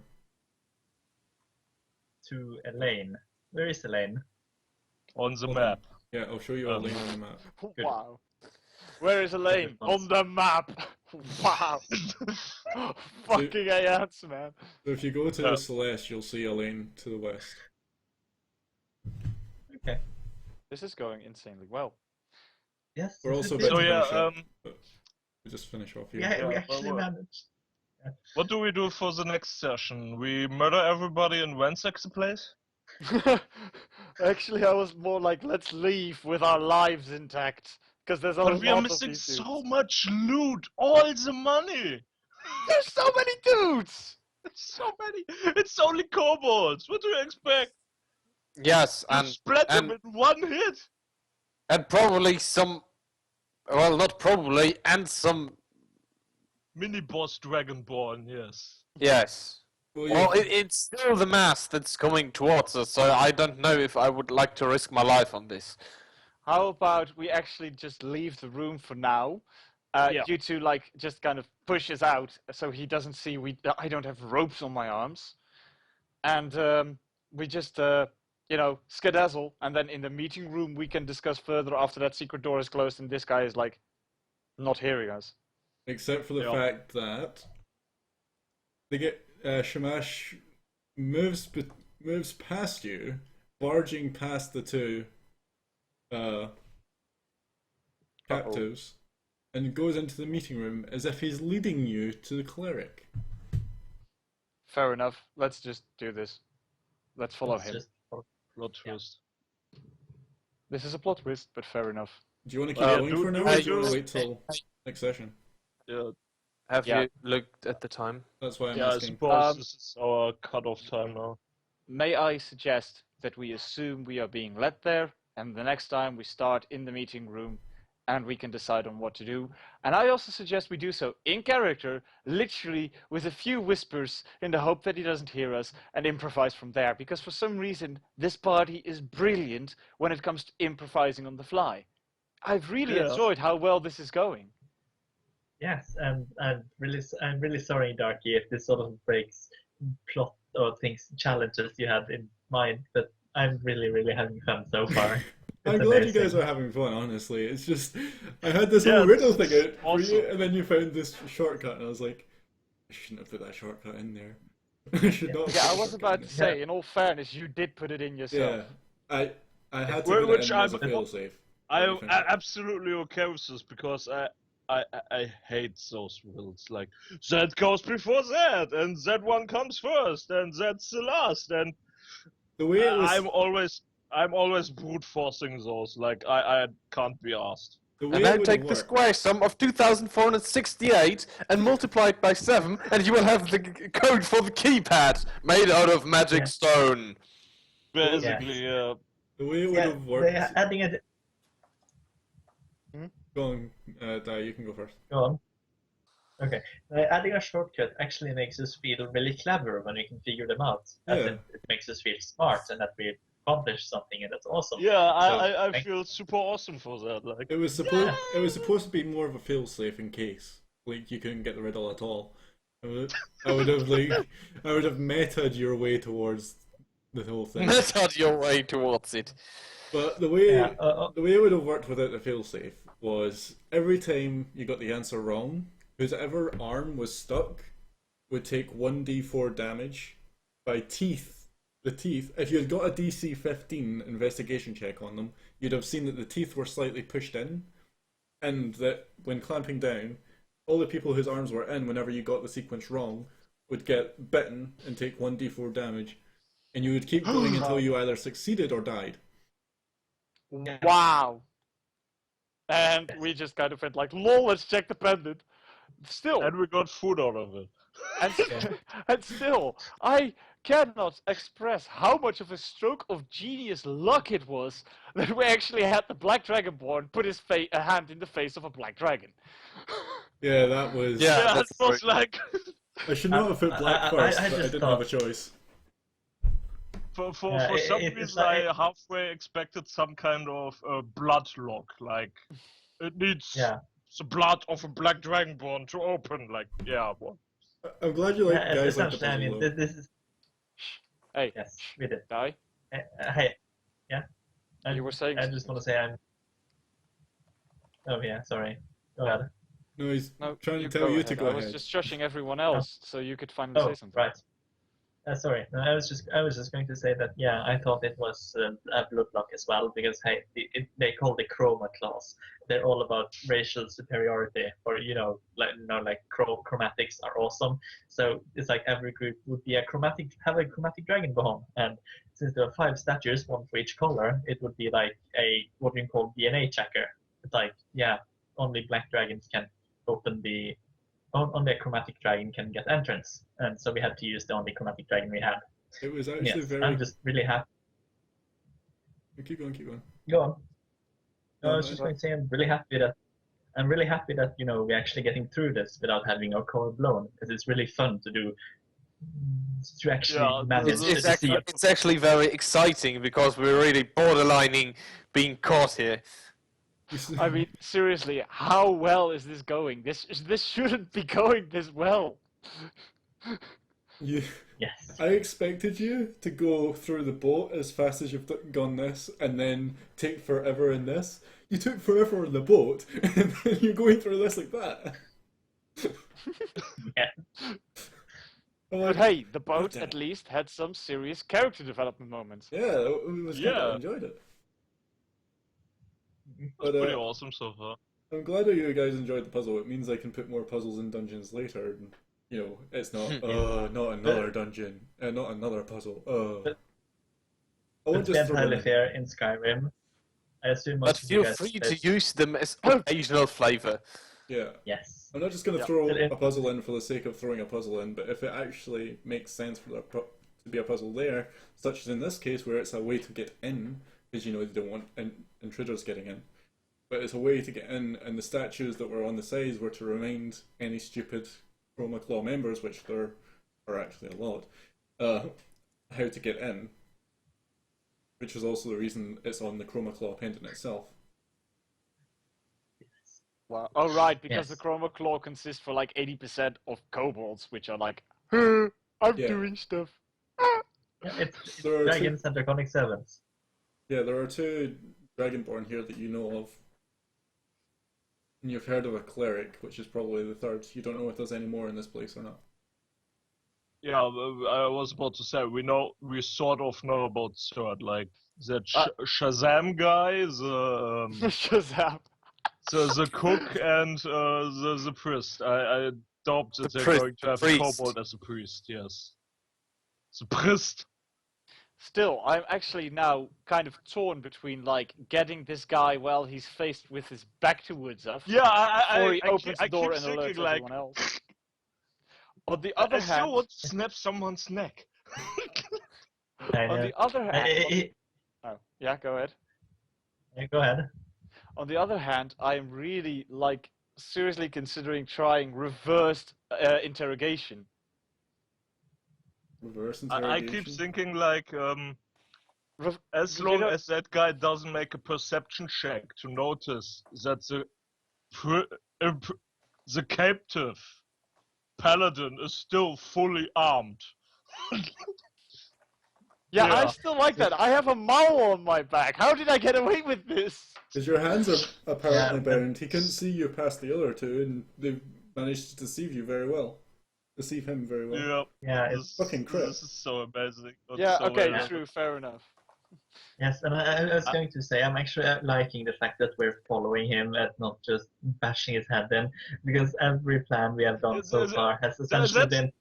To Elaine. Where is Elaine? On the Hold map. Yeah, I'll show you a lane on the map. Good. Wow. Where is Elaine? response. On the map! Wow! Fucking AS, man. So if you go to the Celeste, you'll see a lane to the west. Okay. This is going insanely well. Yes. We're this is also it. about So to yeah, finish up, but we just finish off here. Yeah, we Yeah, actually well, managed. what do we do for the next session? We murder everybody and ransack the place? Actually, I was more like, let's leave with our lives intact, because there's a But lot we are of missing these so dudes. much loot. All the money. There's so many dudes. So many. It's only kobolds. What do you expect? Yes, You splat them in one hit. and probably some. Well, not probably, and some. Mini boss Dragonborn, yes. Yes. Well, Well, it's still the mass that's coming towards us, so I don't know if I would like to risk my life on this. How about we actually just leave the room for now? Yeah. You two like just kind of push us out so he doesn't see I don't have ropes on my arms, and we just skedazzle, and then in the meeting room we can discuss further after that secret door is closed and this guy is like not hearing us. except for the Yeah. fact that they get Shamash moves past you, barging past the two captives, and goes into the meeting room as if he's leading you to the cleric. Fair enough. Let's just do this. Let's follow It's him. just- Plot twist. This is a plot twist, but fair enough. Do you want to keep going do- for now, do- or do do- you want to wait till next session? Yeah, Have Yeah. you looked at the time? That's why I'm yeah. I asking. suppose this is our cutoff time now. May I suggest that we assume we are being led there, and the next time we start in the meeting room, and we can decide on what to do. And I also suggest we do so in character, literally with a few whispers, in the hope that he doesn't hear us, and improvise from there. Because for some reason, this party is brilliant when it comes to improvising on the fly. I've really Yeah. enjoyed how well this is going. Yes, and I'm really sorry, Darky, if this sort of breaks plot or challenges you had in mind, but I'm really having fun so far. I'm It's glad you guys amazing. are having fun, honestly. It's just, I had this Yeah, whole riddle this thing is out for awesome. you, and then you found this shortcut, and I was like, I shouldn't have put that shortcut in there. I should not have Yeah, put I the was shortcut about in to there. say, in all fairness, you did put it in yourself. Yeah, I had to put Which it in as a I'm- failsafe. I'm absolutely okay with this because I hate those rules. Like that goes before that, and that one comes first, and that's the last. And The way it was, I'm always brute forcing those. Like I can't be asked. the way And it now would take have the worked. square sum of 2,468 and multiply it by 7, and you will have the code for the keypad made out of magic Yeah. stone. Basically, The way it would Yeah, have worked. they're adding it. Go on, Di, you can go first. Go on. Okay. Adding a shortcut actually makes us feel really clever when we can figure them out. As Yeah. in, it makes us feel smart and that we accomplished something, and that's awesome. yeah, So, I thank- feel super awesome for that. Like It was supposed to be more of a failsafe in case like you couldn't get the riddle at all. I would have meta'd your way towards the whole thing. That's not your way towards it. But the way Yeah, the way it would have worked without the failsafe was every time you got the answer wrong, whoever arm was stuck would take 1d4 damage by teeth. The teeth. If you had got a DC 15 investigation check on them, you'd have seen that the teeth were slightly pushed in, and that when clamping down, all the people whose arms were in, whenever you got the sequence wrong, would get bitten and take 1d4 damage, and you would keep going until you either succeeded or died. Wow. And we just kind of went like, lol, let's check the pendant. Still, and we got food out of it. and, and still, I cannot express how much of a stroke of genius luck it was that we actually had the Black Dragonborn put his a hand in the face of a black dragon. Yeah, that was. Yeah. Yeah, it that's was like I should not have put black I first, but I just didn't have a choice. for Yeah, some it's reason like- I halfway expected some kind of blood lock. Like it needs Yeah. the blood of a black dragonborn to open. Like yeah, what? I'm glad you like Yeah, guys like the essentially, I puzzle. mean, though. this is Hey, yes, we did. Die. Hey, yeah. You were saying I just want to say I'm. Oh yeah, sorry. Go ahead. No, he's No, trying to you tell go you ahead. to go I was ahead. just shushing everyone else, so you could finally Oh, say something. right. Sorry, no, I was just going to say that yeah, I thought it was a blue block as well because hey, they call the chroma class. They're all about racial superiority, or like chromatics are awesome. So it's like every group would be a chromatic Dragonborn, and since there are 5 statues, one for each color, it would be like a what we call DNA checker. It's like yeah, only black dragons can open the only a chromatic dragon can get entrance, and so we had to use the only chromatic dragon we had. It was actually Yes, very. I'm just really happy. Keep going, keep going. Go on. No, I was just going to say I'm really happy that we're actually getting through this without having our core blown, because it's really fun to actually manage to see. It's actually very exciting because we're really borderlining being caught here. I mean, seriously, how well is this going? This shouldn't be going this well. You, Yes. I expected you to go through the boat as fast as you've gone this, and then take forever in this. You took forever in the boat, and then you're going through this like that. Yeah. But hey, the boat at least had some serious character development moments. Yeah, it was good. I enjoyed it. But, Pretty awesome so far. I'm glad that you guys enjoyed the puzzle. It means I can put more puzzles in dungeons later. And, it's not, not another dungeon, not another puzzle. I won't It's just throw entirely them in. fair in Skyrim. I assume But most of you feel guys free played- to use them as occasional flavor. Yeah. Yes. I'm not just going to Yeah. throw a puzzle in for the sake of throwing a puzzle in, but if it actually makes sense for there to be a puzzle there, such as in this case where it's a way to get in, because they don't want intruders getting in, but it's a way to get in, and the statues that were on the sides were to remind any stupid Chroma Claw members, which there are actually a lot, how to get in, which is also the reason it's on the Chroma Claw pendant itself. Well, oh right, because the Yes. Chroma Claw consists for like 80% of kobolds, which are like, I'm Yeah. doing stuff. Yeah, it's There are dragons and draconic servants. Yeah, there are 2 Dragonborn here that you know of. And you've heard of a cleric, which is probably the 3rd. You don't know if there's any more in this place or not. Yeah, I was about to say we sort of know about third, like that Shazam guy, Shazam. the cook, and the priest. I doubt that they're going to have a kobold as a priest. Yes, the priest. Still, I'm actually now kind of torn between like getting this guy while he's faced with his back towards us. Yeah, before he opens I the door keep and alerts thinking, like, everyone else. On the I other still hand, want to snap someone's neck. I on know. the other hand, oh yeah, go ahead. Go ahead. On the other hand, I am really like seriously considering trying reversed interrogation. Reverse I interrogation. keep thinking, like, as You long know- as that guy doesn't make a perception check to notice that the captive paladin is still fully armed. Yeah, I Yeah. still like that. I have a maul on my back. How did I get away with this? Because your hands are apparently Yeah, bound. He couldn't see you past the other 2, and they've managed to deceive you very well. Deceive him very well. Yeah, Yeah, it's, Fucking crap. this is so amazing. Not Yeah, so okay, well. true, fair enough. yes, and I was going to say I'm actually liking the fact that we're following him and not just bashing his head in, because every plan we have done so far has essentially been.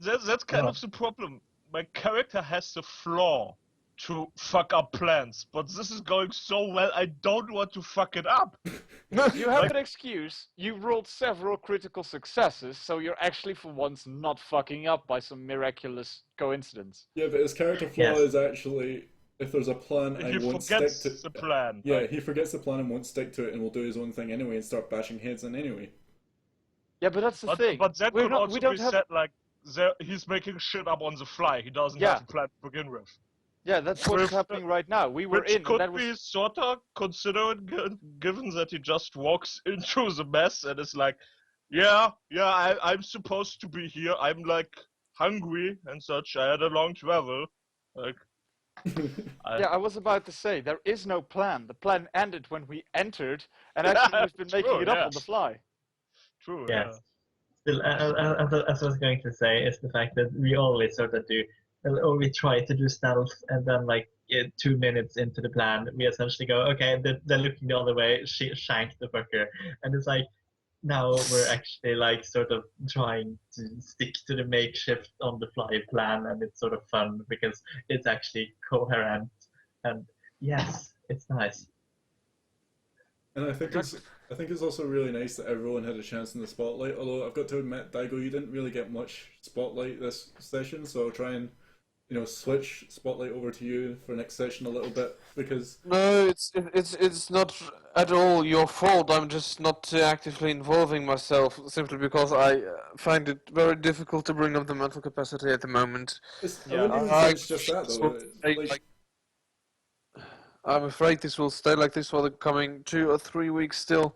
That's kind Yeah. of the problem. My character has the flaw to fuck up plans, but this is going so well, I don't want to fuck it up. You have an excuse. You rolled several critical successes, so you're actually for once not fucking up by some miraculous coincidence. Yeah, but his character flaw Yes. is actually, if there's a plan He and won't stick forgets to the plan. Yeah, like, he forgets the plan and won't stick to it, and will do his own thing anyway and start bashing heads in anyway. Yeah, but that's the thing. but that We're could not- also we don't be have- said like he's making shit up on the fly. He doesn't Yeah. have a plan to begin with. Yeah, that's what's With- happening right now. We were Which in, could and that was be sort of considered given that he just walks into the mess and is like, I'm supposed to be here. I'm like hungry and such. I had a long travel. Like, Yeah, I was about to say, there is no plan. The plan ended when we entered, and actually we've been making True, it up yeah. on the fly. true. Yes. Still, as I was going to say, is the fact that we always sort of do, or we try to do stealth, and then like 2 minutes into the plan, we essentially go, okay, they're looking the other way, shank the fucker, and it's like now we're actually like sort of trying to stick to the makeshift on the fly plan, and it's sort of fun because it's actually coherent, and yes, it's nice. And I think it's also really nice that everyone had a chance in the spotlight. Although I've got to admit, Daigo, you didn't really get much spotlight this session, so I'll try and switch spotlight over to you for next session a little bit because No, it's not at all your fault. I'm just not actively involving myself simply because I find it very difficult to bring up the mental capacity at the moment. I wouldn't even say it's just that though. I'm afraid this will stay like this for the coming 2 or 3 weeks still,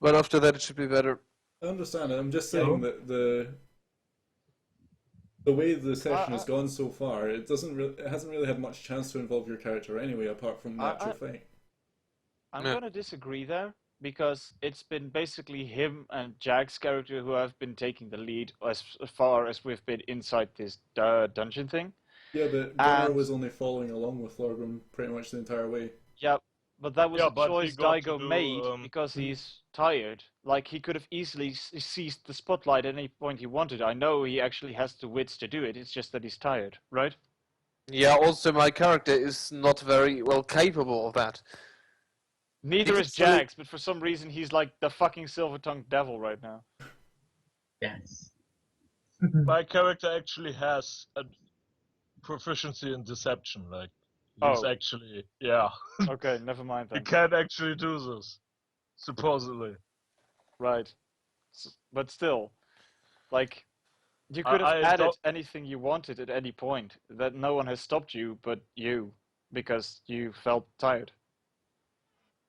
but after that it should be better. I understand it. I'm just saying that the way the session has gone so far, it hasn't really had much chance to involve your character anyway, apart from the actual fight. I'm gonna disagree there because it's been basically him and Jack's character who have been taking the lead as far as we've been inside this dungeon thing. Yeah, but Gunnar was only following along with Lorgrim pretty much the entire way. Yeah, but that was a choice Daigo do, made because he's tired. Like, he could have easily seized the spotlight at any point he wanted. I know he actually has the wits to do it, it's just that he's tired, right? Yeah, also my character is not very well capable of that. Neither is Jax, but for some reason he's like the fucking silver-tongued devil right now. Yes. My character actually has a proficiency in deception. Like, he's actually, yeah. Okay, never mind then. He can actually do this, supposedly. Right. But still, like, you could have added anything you wanted at any point. That no one has stopped you but you, because you felt tired.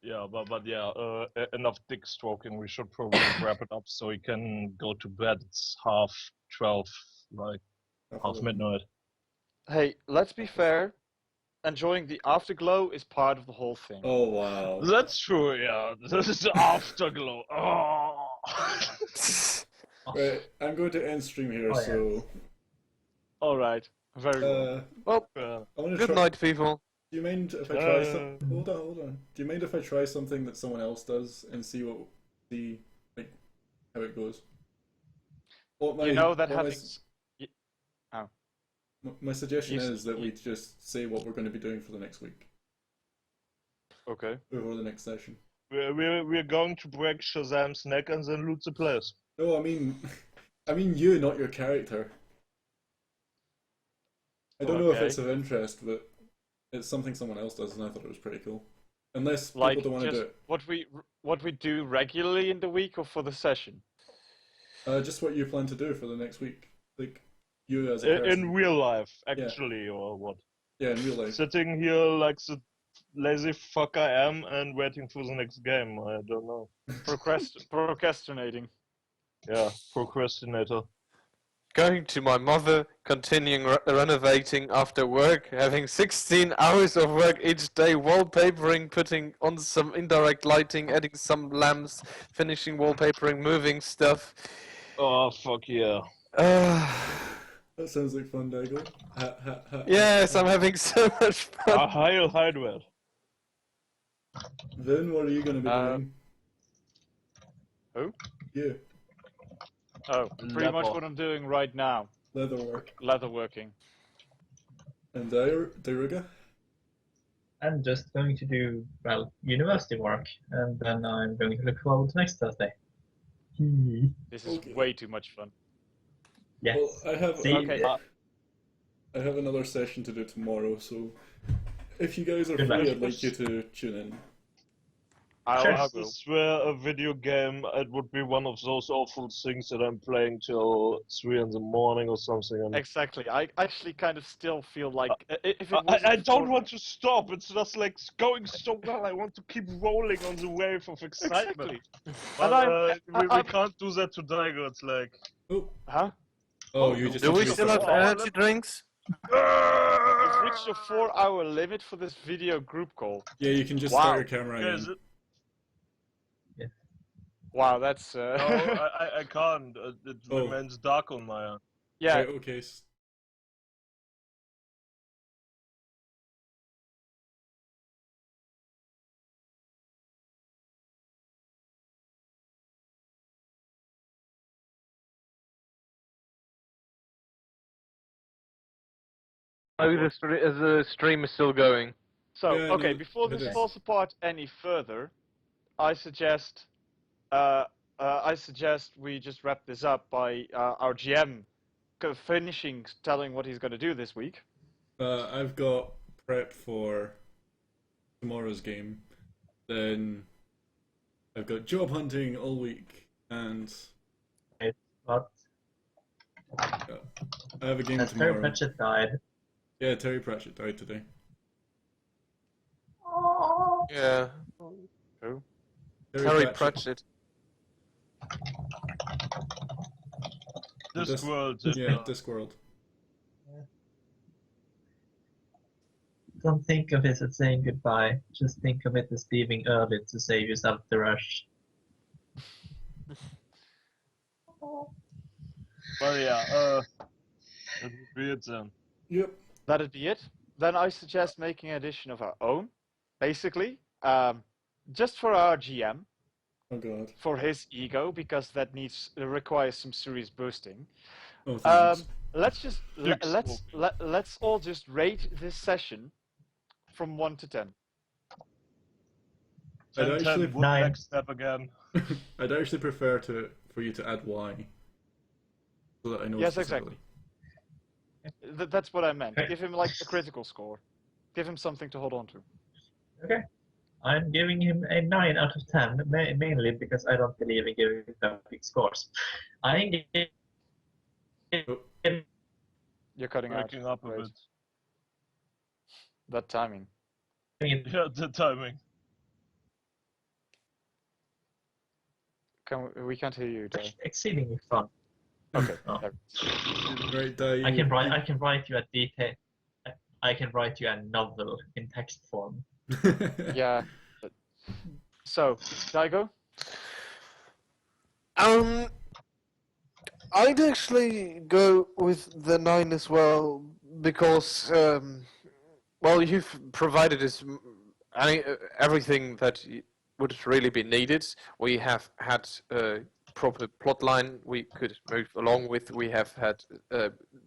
Yeah, but yeah, enough dick stroking. We should probably wrap it up so he can go to bed. It's 12:30, like half midnight. Hey, let's be fair. Enjoying the afterglow is part of the whole thing. Oh wow. That's true. Yeah, this is the afterglow. Oh. Right, I'm going to end stream here. So. All right. Very well. Well, good night, people. Do you mind if I try some? Hold on. Do you mind if I try something that someone else does and see how it goes? My suggestion is that we just say what we're going to be doing for the next week. Okay. Before the next session. We're going to break Shazam's neck and then loot the place. No, I mean you, not your character. I don't know if it's of interest, but it's something someone else does, and I thought it was pretty cool. Unless people don't want to do it. What we do regularly in the week or for the session? Just what you plan to do for the next week, like you as a person. In real life, actually, or what? Yeah, in real life. Sitting here like the lazy fuck I am and waiting for the next game. I don't know. Procrastinating. Yeah, procrastinator. Going to my mother, continuing renovating after work, having 16 hours of work each day, wallpapering, putting on some indirect lighting, adding some lamps, finishing wallpapering, moving stuff. Oh, fuck yeah. That sounds like fun, Daigo. Yes, I'm having so much fun. Heil Hydwell. Then what are you going to be doing? Who? You. Oh, pretty much what I'm doing right now. Leatherworking. And Daruga? I'm just going to do, university work, and then I'm going to look forward to next Thursday. This is way too much fun. Yes. Well, I have another session to do tomorrow, so if you guys are free, I'd like you to tune in. If this were a video game, it would be one of those awful things that I'm playing till 3 in the morning or something. Exactly. I actually kind of still feel like if it I don't want to stop. It's just like going so well. I want to keep rolling on the wave of excitement. Exactly. But we can't do that to Daigo. It's like, huh? Oh, you just. Do we still have energy drinks? You've reached your 4-hour limit for this video group call. Yeah, you can just start your camera again. Is it? Wow, that's No, I can't. It Oh. remains dark on my end. yeah. Right, okay. Oh, the stream is still going. So Yeah, okay, no, before it this is. falls apart any further, I suggest we just wrap this up by our GM finishing telling what he's going to do this week. I've got prep for tomorrow's game. Then I've got job hunting all week, and But I have a game as Terry tomorrow. Pratchett died. Yeah, Terry Pratchett died today. Yeah. Who? Terry Pratchett. Discworld. Yeah, Discworld. Don't think of it as saying goodbye. Just think of it as leaving early to save yourself the rush. But yeah, that would be it then. Yep. That'd be it. Then I suggest making an edition of our own, basically, just for our GM, Oh god. for his ego, because that requires some serious boosting. Oh thanks. Let's all just rate this session from 1 to 10. I'd 10, actually 10, would 9. next step again. I'd actually prefer for you to add Y, so that I know. Yes, specifically. exactly. That's what I meant. Okay. Give him like a critical score. Give him something to hold on to. Okay. I'm giving him a 9 out of 10, mainly because I don't believe in giving perfect scores. I give You're cutting out. Breaking up a Wait. bit. That timing. Yeah, the timing. We can't hear you, Dave. exceedingly fun. Okay. Oh. there. Right, Di, I can write you a detail. I can write you a novel in text form. Yeah. So, Daigo? I'd actually go with the 9 as well because, well, you've provided us everything that would really be needed. We have had a proper plot line we could move along with. We have had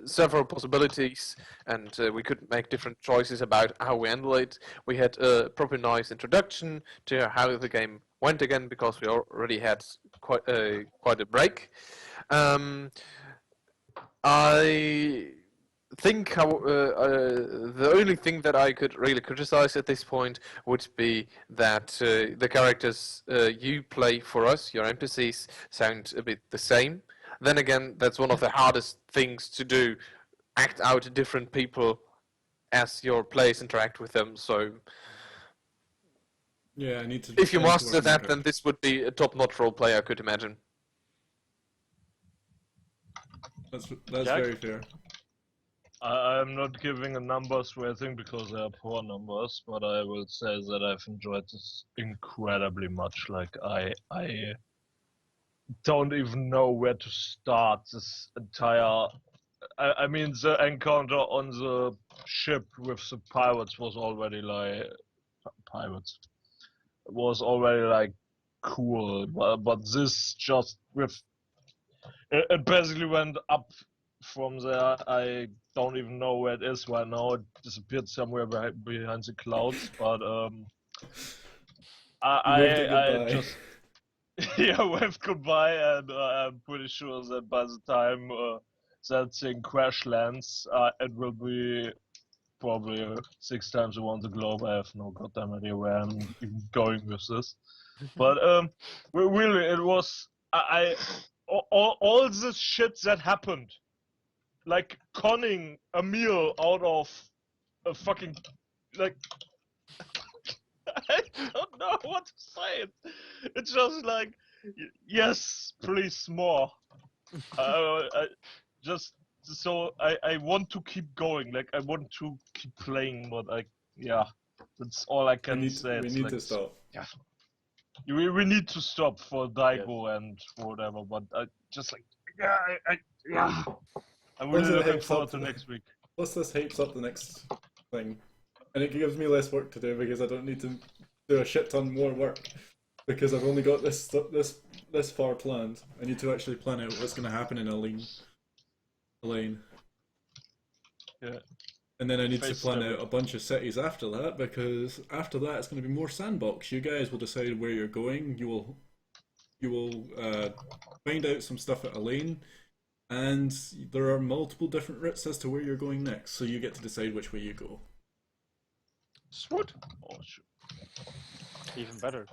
several possibilities, and we could make different choices about how we handle it. We had a proper nice introduction to how the game went again because we already had quite a break. I think the only thing that I could really criticize at this point would be that the characters you play for us, your NPCs, sound a bit the same. Then again, that's one of the hardest things to do, act out different people as your players interact with them. So yeah, I need to. if you I need to master work on that, that. then this would be a top-notch role play, I could imagine. That's Jack? very fair. I'm not giving a numbers rating because they are poor numbers, but I will say that I've enjoyed this incredibly much. Like I don't even know where to start this entire. I mean, the encounter on the ship with the pirates was already like cool, but this just with it basically went up from there. I don't even know where it is right now. It disappeared somewhere behind the clouds, but Waved it I goodbye. just yeah waved goodbye, and I'm pretty sure that by the time that thing crash lands, it will be probably 6 times around the globe. I have no goddamn idea where I'm even going with this, but really, it was all this shit that happened, like conning a meal out of a fucking like. I don't know what to say. It's just like, yes, please more. Just so I want to keep going. Like I want to keep playing, but yeah, that's all I can say. We It's need like, to stop. Yeah. We need to stop for Daigo and whatever, but just like yeah. I'm really looking forward to next week. Plus, this hypes up the next thing, and it gives me less work to do because I don't need to do a shit ton more work because I've only got this far planned. I need to actually plan out what's going to happen in Elaine. Yeah. And then I need to plan out a bunch of cities after that, because after that it's going to be more sandbox. You guys will decide where you're going. You will find out some stuff at Elaine, and there are multiple different routes as to where you're going next. So you get to decide which way you go. Sweet. Oh, sure. Even better.